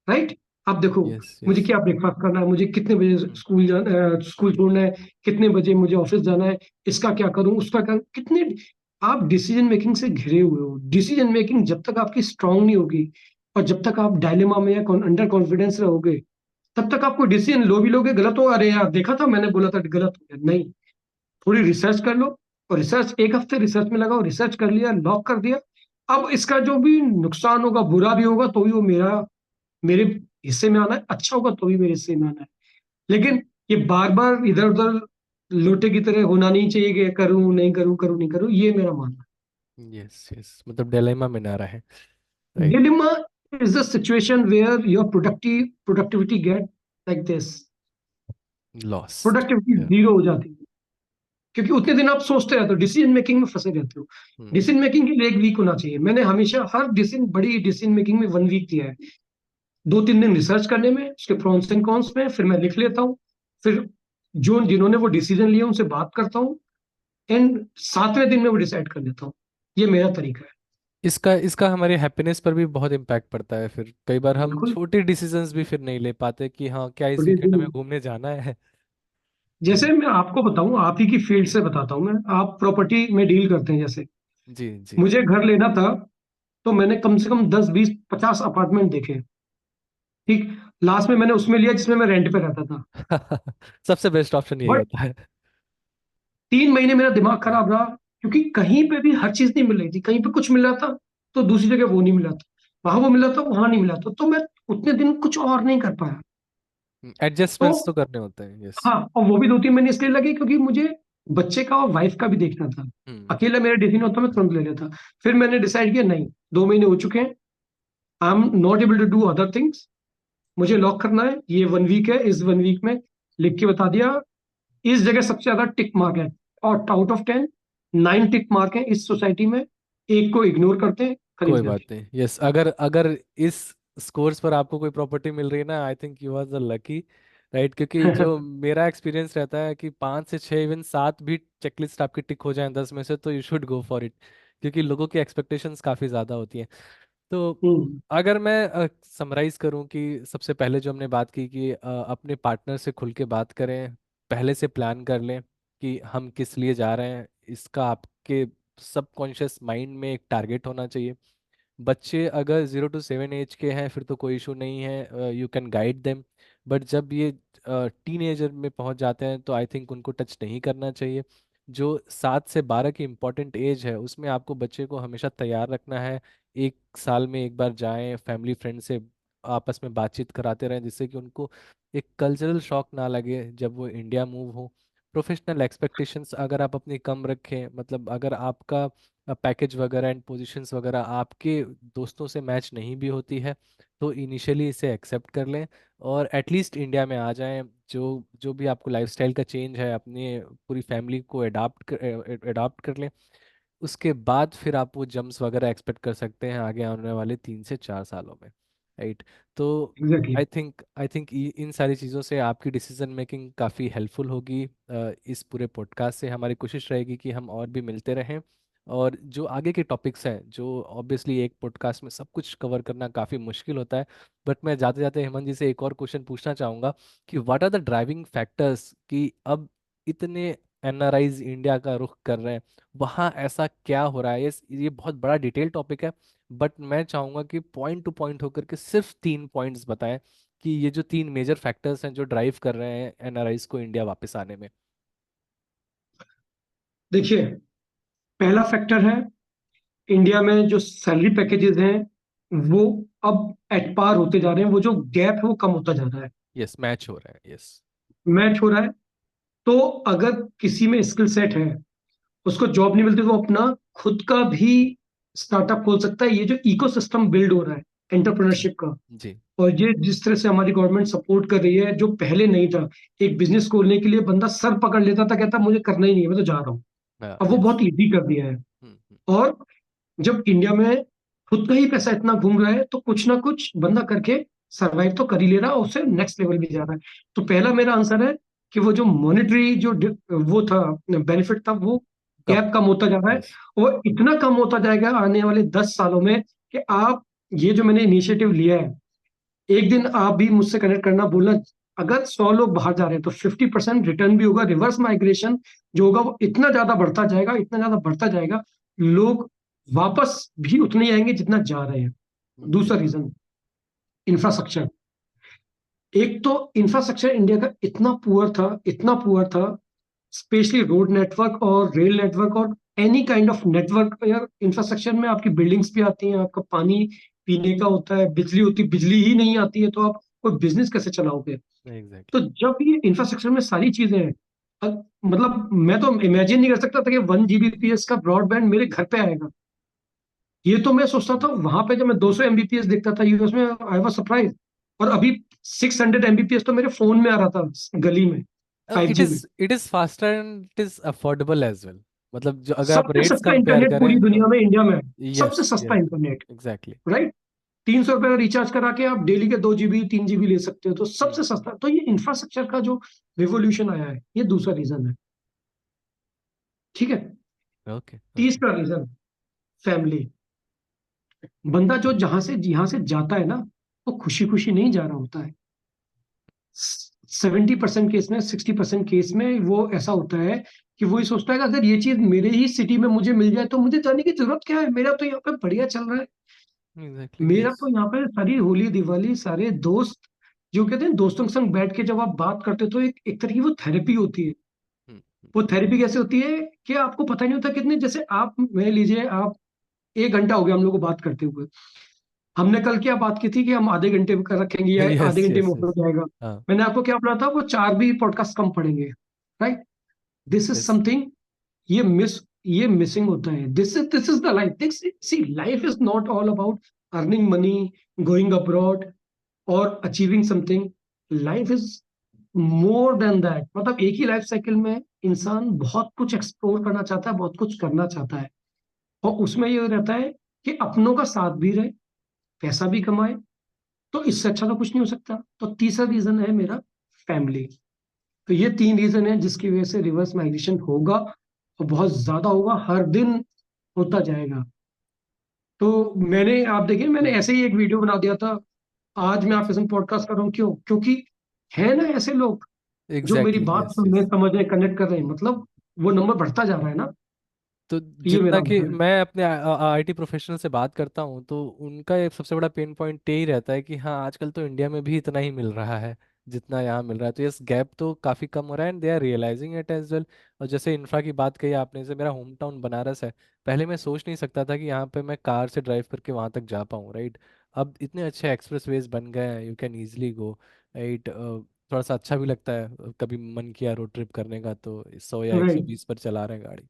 राइट? आप देखो, यस मुझे यस। क्या ब्रेकफास्ट करना है, मुझे कितने बजे स्कूल जाना, स्कूल छोड़ना है, कितने बजे मुझे ऑफिस जाना है, इसका क्या करूं, उसका क्या, कितने आप डिसीजन मेकिंग से घिरे हुए हो। डिसीजन मेकिंग जब तक आपकी स्ट्रांग नहीं होगी और जब तक आप डायलेमा में या अंडर कॉन्फिडेंस रहोगे, तब तक आपको डिसीजन लो भी लोगे गलत हो, अरे यार देखा था मैंने बोला था गलत हो गया, नहीं। थोड़ी रिसर्च कर लो, और रिसर्च एक हफ्ते रिसर्च में लगाओ, रिसर्च कर लिया, लॉक कर दिया। अब इसका जो भी नुकसान होगा, बुरा भी होगा तो भी वो मेरे हिस्से में आना है, अच्छा होगा तो भी मेरे हिस्से में आना है। लेकिन ये बार बार इधर उधर लोटे की तरह होना नहीं चाहिए कि करूं नहीं करूं, करूं नहीं करूं, ये मेरा मानना यस यस, मतलब डिलेमा में ना रहे। है। Right. Dilemma is the situation where your productivity get like this, lost. Productivity zero हो जाती है, क्योंकि उतने दिन आप सोचते रहते हो, डिसीजन मेकिंग में फंसे रहते हो। डिसीजन मेकिंग के लिए एक वीक होना चाहिए। मैंने हमेशा हर डिसीजन, बड़ी डिसीजन मेकिंग में 1 वीक दिया है। 2-3 दिन रिसर्च करने में, उसके प्रोन्स एंड कॉन्स में, फिर मैं लिख लेता हूँ। फिर जो जिन्होंने वो डिसीजन लिया उनसे बात करता हूँ, एंड 7वें दिन में वो डिसाइड कर लेता हूँ। ये मेरा तरीका है। इसका इसका हमारे हैप्पीनेस पर भी बहुत इम्पैक्ट पड़ता है। फिर कई बार हम बिल्कुल। छोटे डिसीजंस भी फिर नहीं ले पाते कि हाँ क्या इस छोटे वीकेंड दिन, हमें घूमने जाना है। जैसे मैं आपको बताऊं, आप ही की फील्ड से बताता हूँ मैं, आप प्रॉपर्टी में डील करते हैं जैसे, जी जी। मुझे घर लेना था, तो मैंने कम से कम 10-20-50 अपार्टमेंट देखे। ठीक, लास्ट में मैंने उसमें लिया जिसमें मैं रेंट पे रहता था। सबसे बेस्ट ऑप्शन यही बट होता है। 3 महीने मेरा दिमाग खराब रहा, क्योंकि कहीं पे भी हर चीज नहीं मिल रही थी। कहीं पे कुछ मिल रहा था तो दूसरी जगह वो नहीं मिला था, वहां वो मिला था वहां नहीं मिला था, तो मैं उतने दिन कुछ और नहीं कर पाया। तो एडजस्टमेंट्स तो करने होते हैं। यस। हाँ, और वो भी 2-3 महीने इसलिए लगे क्योंकि मुझे बच्चे का और वाइफ का भी देखना था। हम्म। अकेला मेरा डिसीजन होता मैं तुरंत ले लेता। फिर मैंने डिसाइड किया नहीं, 2 महीने हो चुके हैं, I am not able to do other things, मुझे लॉक करना है। ये 1 वीक है, इस 1 वीक में लिख के बता दिया, इस जगह सबसे ज्यादा टिक मार्क है, और आउट ऑफ 10 9 टिक मार्क है इस सोसाइटी में, एक को इग्नोर करते हैं, खरीद कोई लेते बात हैं। नहीं। यस, अगर अगर इस स्कोर्स पर आपको कोई प्रॉपर्टी मिल रही है ना, I think you are the lucky right, क्योंकि जो मेरा एक्सपीरियंस रहता है कि 5 से 6, इवन 7 भी चेकलिस्ट आपकी टिक हो जाए 10 में से, तो you should go for it, क्योंकि लोगों की एक्सपेक्टेशंस काफ़ी ज़्यादा होती हैं। तो हम्म। अगर मैं समराइज करूं कि सबसे पहले जो हमने बात की कि अपने पार्टनर से खुल के बात करें, पहले से प्लान कर लें कि हम किस लिए जा रहे हैं, इसका आपके सबकॉन्शियस माइंड में एक टारगेट होना चाहिए। बच्चे अगर 0 to 7 एज के हैं फिर तो कोई इशू नहीं है, you can guide them. But जब ये टीन एजर में पहुंच जाते हैं तो आई थिंक उनको टच नहीं करना चाहिए। जो 7 से 12 की इम्पोर्टेंट एज है उसमें आपको बच्चे को हमेशा तैयार रखना है। 1 साल में एक बार जाएं, फैमिली फ्रेंड से आपस में बातचीत कराते रहें, जिससे कि उनको एक कल्चरल शॉक ना लगे जब वो इंडिया मूव हो। प्रोफेशनल एक्सपेक्टेशंस अगर आप अपनी कम रखें, मतलब अगर आपका पैकेज वगैरह एंड पोजीशंस वगैरह आपके दोस्तों से मैच नहीं भी होती है, तो इनिशियली इसे एक्सेप्ट कर लें और एटलीस्ट इंडिया में आ जाएं। जो जो भी आपको लाइफस्टाइल का चेंज है, अपने पूरी फैमिली को अडॉप्ट कर लें। उसके बाद फिर आप वो जंप्स वगैरह एक्सपेक्ट कर सकते हैं आगे आने वाले 3 से 4 सालों में। राइट। तो एग्जैक्टली। आई थिंक इन सारी चीज़ों से आपकी डिसीजन मेकिंग काफ़ी हेल्पफुल होगी। इस पूरे पॉडकास्ट से हमारी कोशिश रहेगी कि हम और भी मिलते रहें, और जो आगे के टॉपिक्स हैं, जो ऑब्वियसली एक पॉडकास्ट में सब कुछ कवर करना काफ़ी मुश्किल होता है, बट मैं जाते जाते हेमंत जी से एक और क्वेश्चन पूछना चाहूँगा कि what are the driving factors कि अब इतने एनआरआईज इंडिया का रुख कर रहे हैं, वहाँ ऐसा क्या हो रहा है? ये बहुत बड़ा डिटेल टॉपिक है, बट मैं चाहूंगा कि पॉइंट टू पॉइंट होकर के सिर्फ 3 पॉइंट्स बताएं कि ये जो 3 मेजर फैक्टर्स हैं जो ड्राइव कर रहे हैं एनआरआईज को इंडिया वापस आने में। देखिए, पहला फैक्टर है, इंडिया में जो सैलरी पैकेजेस हैं वो अब एट पार होते जा रहे हैं, वो जो गैप है वो कम होता जा रहा है, यस, मैच हो रहा है, यस। मैच हो रहा है। तो अगर किसी में स्किल सेट है, उसको जॉब नहीं मिलती तो वो अपना खुद का भी स्टार्टअप खोल सकता है। ये जो इकोसिस्टम बिल्ड हो रहा है जी। एंटरप्रेन्योरशिप का, जी। और ये जिस तरह से हमारी गवर्नमेंट सपोर्ट कर रही है, जो पहले नहीं था। एक बिजनेस खोलने के लिए बंदा सर पकड़ लेता था, कहता मुझे करना ही नहीं है, मैं तो जा रहा हूँ। हाँ, अब वो यस। बहुत इजी कर दिया है। और जब इंडिया में खुद का ही पैसा इतना घूम रहा है, तो कुछ ना कुछ बंदा करके सरवाइव तो कर ही ले रहा है, और उससे नेक्स्ट लेवल भी जा रहा है। तो पहला मेरा आंसर है कि वो जो मॉनेटरी जो वो था, बेनिफिट था, वो कम। गैप कम होता जा रहा है। यस। और इतना कम होता जाएगा आने वाले 10 सालों में कि आप, ये जो मैंने इनिशिएटिव लिया है, एक दिन आप भी मुझसे कनेक्ट करना, बोलना, अगर 100 लोग बाहर जा रहे हैं तो 50% रिटर्न भी होगा। रिवर्स माइग्रेशन जो होगा वो इतना ज्यादा बढ़ता जाएगा, इतना ज्यादा बढ़ता जाएगा, लोग वापस भी उतने ही आएंगे जितना जा रहे हैं। दूसरा रीजन, इंफ्रास्ट्रक्चर। एक तो इंफ्रास्ट्रक्चर इंडिया का इतना पुअर था, इतना पुअर था, स्पेशली रोड नेटवर्क और रेल नेटवर्क और एनी काइंड ऑफ नेटवर्क। यार इंफ्रास्ट्रक्चर में आपकी बिल्डिंग्स भी आती हैं, आपका पानी पीने का होता है, बिजली होती है, बिजली ही नहीं आती है तो आप कोई बिजनेस कैसे चलाओगे? तो एग्जैक्टली। जब ये इंफ्रास्ट्रक्चर में सारी चीजें हैं, मतलब मैं तो इमेजिन नहीं कर सकता था कि 1 Gbps का ब्रॉडबैंड मेरे घर पे आएगा। ये तो मैं सोचता था वहां पे, जब मैं 200 Mbps देखता था यूएस में, आई वाज सरप्राइज। और अभी 600 Mbps तो मेरे फोन में आ रहा था, गली में, फाइव इट जी में। Is it is faster and it is affordable as well. मतलब जो अगर आप सबसे रेट्स सस्ता कंपेयर इंटरनेट पूरी करें तो। दुनिया में इंडिया में है। सबसे यस, सस्ता यस। Internet, exactly. राइट? 300 रुपए का रिचार्ज करा के आप डेली के 2 GB 3 GB ले सकते हो, तो सबसे सस्ता। तो ये इंफ्रास्ट्रक्चर का जो रिवोल्यूशन आया है, ये दूसरा रीजन है। ठीक है। Okay, okay. तीसरा रीजन, फैमिली। बंदा जो जहां से यहाँ से जाता है ना, वो खुशी खुशी नहीं जा रहा होता है। 70% केस में, 60% केस में वो ऐसा होता है कि वो ही सोचता है कि अगर ये चीज मेरे ही सिटी में मुझे मिल जाए तो मुझे जाने की जरूरत क्या है, मेरा तो यहाँ पे बढ़िया चल रहा है। एग्जैक्टली, मेरा यस। तो यहाँ पे सारी होली दिवाली सारे दोस्त, जो कहते हैं दोस्तों के संग बैठ के जब आप बात करते हो तो एक तरह की वो थेरेपी होती है। वो थेरेपी कैसे होती है कि आपको पता नहीं होता कितने, जैसे आप मान लीजिए, आप 1 घंटा हो गया हम लोग को बात करते हुए। हमने कल क्या बात की थी कि हम आधे घंटे का रखेंगे या यस, आधे घंटे में यस, हो यस। जाएगा। हाँ। मैंने आपको क्या बोला था, वो 4 भी पॉडकास्ट कम पड़ेंगे, right? This is yes. Something, ये मिस ये मिसिंग होता है। This is the life. This, see, life is not all about earning money, going abroad और achieving something. Life is more than that. मतलब एक ही लाइफ साइकिल में इंसान बहुत कुछ एक्सप्लोर करना चाहता है, बहुत कुछ करना चाहता है, और उसमें ये रहता है कि अपनों का साथ भी रहे, पैसा भी कमाए। तो इससे अच्छा तो कुछ नहीं हो सकता। तो तीसरा रीजन है मेरा, फैमिली। तो ये तीन रीजन है जिसकी वजह से रिवर्स माइग्रेशन होगा, और बहुत ज्यादा होगा, हर दिन होता जाएगा। तो मैंने, आप देखिए, मैंने ऐसे ही एक वीडियो बना दिया था, आज मैं आपके अच्छा। साथ पॉडकास्ट कर रहा हूँ, क्यों? क्योंकि है ना ऐसे लोग जो मेरी एग्जैक्टली, बात यस सुन रहे यस। हैं, समझ रहे हैं, कनेक्ट कर रहे हैं, मतलब वो नंबर बढ़ता जा रहा है ना। तो ये जितना मेरा कि आंसर है। मैं अपने आईटी प्रोफेशनल से बात करता हूँ तो उनका एक सबसे बड़ा पेन पॉइंट यही रहता है कि हाँ आजकल तो इंडिया में भी इतना ही मिल रहा है जितना यहाँ मिल रहा है। तो यस, गैप तो काफ़ी कम हो रहा है and they are realising it as well. और जैसे इंफ्रा की बात कही आपने, जैसे मेरा होम टाउन बनारस है, पहले मैं सोच नहीं सकता था कि यहाँ पे मैं कार से ड्राइव करके वहाँ तक जा पाऊँ, राइट। अब इतने अच्छे एक्सप्रेस वेज बन गए हैं, you can easily go, right. थोड़ा सा अच्छा भी लगता है, कभी मन किया रोड ट्रिप करने का तो 100 या 120 राइट। पर चला रहे हैं गाड़ी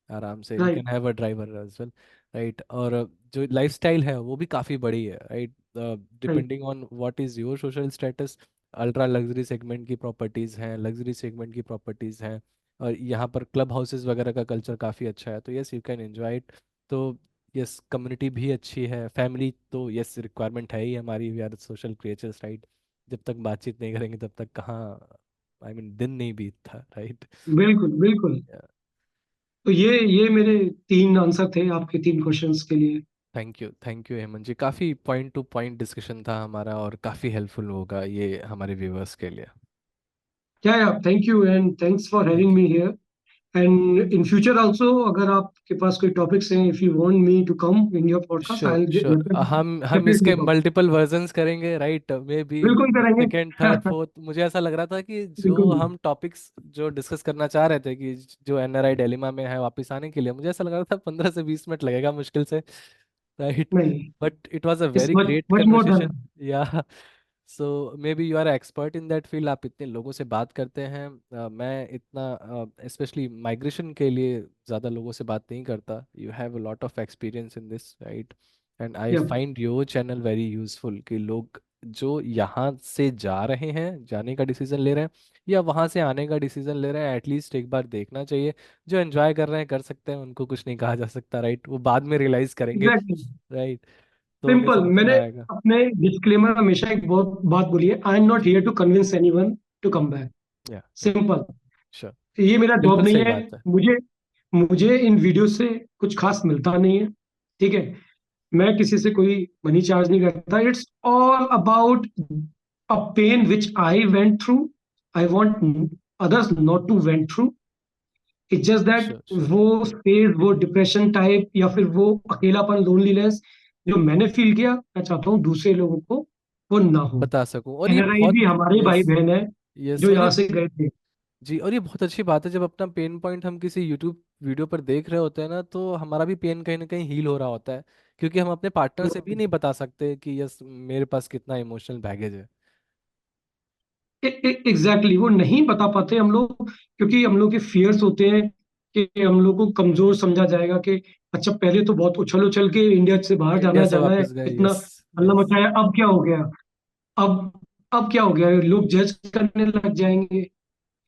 आराम से, you can right. Have a driver as well, right. और जो लाइफस्टाइल है वो भी काफ़ी बड़ी है, right. Right. Depending on what is your social status, ultra luxury segment की प्रॉपर्टीज़ हैं, लग्जरी सेगमेंट की प्रॉपर्टीज़ हैं। और यहाँ पर क्लब हाउसेस वगैरह का कल्चर काफ़ी अच्छा है, तो yes you can enjoy it. तो यस, कम्युनिटी भी अच्छी है, फैमिली तो यस रिक्वायरमेंट है ही हमारी, we are social creatures, right. जब तक बातचीत नहीं करेंगे तब तक कहाँ, आई मीन दिन नहीं बीतता, राइट। बिल्कुल बिल्कुल। तो ये मेरे तीन आंसर थे आपके तीन क्वेश्चंस के लिए। थैंक यू हेमंत जी, काफ़ी पॉइंट टू पॉइंट डिस्कशन था हमारा और काफ़ी हेल्पफुल होगा ये हमारे व्यूअर्स के लिए। क्या है, thank you and thanks for having thank you. Me here. And in future also, अगर आपके पास कोई टॉपिक्स हैं, if you want me to come in your podcast, sure I sure, will हम डेफिनेटली इसके कम। मल्टीपल वर्जन्स करेंगे, right. Maybe बिल्कुल करेंगे। Second third fourth. मुझे ऐसा लग रहा था कि जो बिल्कुल। हम टॉपिक्स जो डिस्कस करना चाह रहे थे, कि जो एनआरआई डिलेमा में है वापस आने के लिए, मुझे ऐसा लग रहा था 15 से 20 मिनट लगेगा मुश्किल से, राइट। नहीं, but it was a it's very much great much more conversation, then. Yeah so maybe you are expert in that field, आप इतने लोगों से बात करते हैं। मैं इतना स्पेशली माइग्रेशन के लिए ज़्यादा लोगों से बात नहीं करता, you have a lot of experience in this, right. And I yeah find your channel very useful, कि लोग जो यहाँ से जा रहे हैं, जाने का डिसीजन ले रहे हैं, या वहाँ से आने का डिसीजन ले रहे हैं, एटलीस्ट एक बार देखना चाहिए। जो एंजॉय कर रहे हैं कर सकते हैं, उनको कुछ नहीं कहा जा सकता, राइट, वो बाद में रियलाइज करेंगे, एग्जैक्टली। राइट। तो उन्हें सिंपल, समझ में मैंने आएगा। अपने डिस्क्लेमर हमेशा एक बहुत बात बोली है, I am not here to convince anyone to come back. Yeah yeah simple. Sure. ये मेरा जॉब बिल्कुल नहीं सही है। बात है। मुझे मुझे इन वीडियो से कुछ खास मिलता नहीं है। ठीक है। मैं किसी से कोई मनी चार्ज नहीं करता। It's all about a pain which I went through. I want others not to went through. It's just that sure sure. वो स्टेज, वो डिप्रेशन टाइप, या फिर वो अकेलापन, लोनलीनेस जो मैंने फील किया, मैं चाहता हूँ दूसरे लोगों को वो ना हो। बता सकूं, और ये एनआरआई बहुत, भी हमारे भाई यस बहन है यस, जो और यहाँ ये, से गए थे। जी, और ये बहुत अच्छी बात है जब अपना पेन पॉइंट हम किसी यूट्यूब वीडियो पर देख रहे होते हैं ना, तो हमारा भी पेन कहीं ना कहीं हील हो रहा होता है, क्योंकि हम अपने पार्टनर से भी नहीं बता सकते कि यस मेरे पास कितना इमोशनल बैगेज है। एग्जैक्टली, वो नहीं बता पाते हम लोग, क्योंकि हम लोग के फियर्स होते हैं कि हम लोग को कमजोर समझा जाएगा, कि अच्छा पहले तो बहुत उछल उछल के इंडिया से बाहर इंडिया जाना से जाना है, वापस गए, इतना यस हल्ला यस मचाया, अब क्या हो गया? अब क्या हो गया, लोग जज करने लग जाएंगे।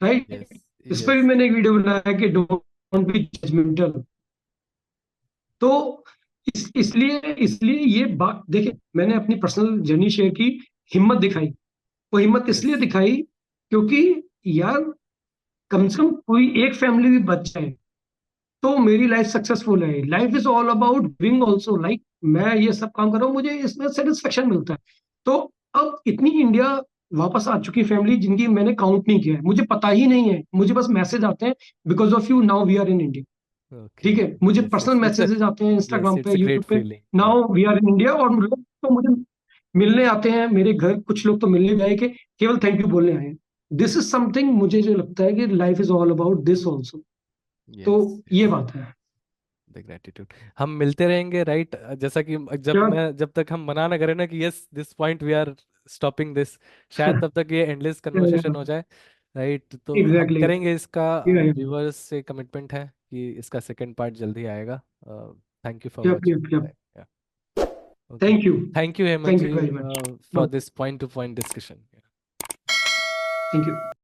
राइट। यस इस पर भी यस। मैंने एक वीडियो बनाया कि डोंट बी जजमेंटल। तो इसलिए इसलिए ये बात देखिए, मैंने अपनी पर्सनल जर्नी शेयर की, हिम्मत दिखाई। वो हिम्मत इसलिए यस दिखाई क्योंकि यार, कम से कम कोई एक फैमिली भी बच जाए तो मेरी लाइफ सक्सेसफुल है। Life is all about giving also, like मैं ये सब काम कर रहा हूँ, मुझे इसमें सेटिस्फेक्शन मिलता है। तो अब इतनी इंडिया वापस आ चुकी फैमिली जिनकी मैंने काउंट नहीं किया है, मुझे पता ही नहीं है, मुझे बस मैसेज आते हैं, because of you now we are in India. Okay. ठीक है, मुझे yes personal yes, it's a, messages आते हैं यस इंस्टाग्राम इट्स पे, अ ग्रेट यूट्यूब पे, फीलिंग, या now we are in India, और लोग तो मुझे मिलने आते हैं मेरे घर, कुछ लोग तो मिलने भी आए कि केवल थैंक यू बोलने आए हैं। दिस इज समथिंग, मुझे जो लगता है कि life is all about this also. तो यस ये यस, बात है। The gratitude. हम मिलते रहेंगे, राइट। जैसा कि श्योर। जब तक हम मना ना करें ना कि yes this point we are stopping this, शायद तब तक ये एंडलेस कन्वर्सेशन हो जाए, राइट। तो हम एग्जैक्टली। करेंगे इसका, व्यूवर्स से कमिटमेंट है कि इसका सेकंड पार्ट जल्दी आएगा। Thank you for yup watching. Yup yup. Okay. Thank you. Thank you Hemant thank you ji very much. For this point to point discussion. Thank you.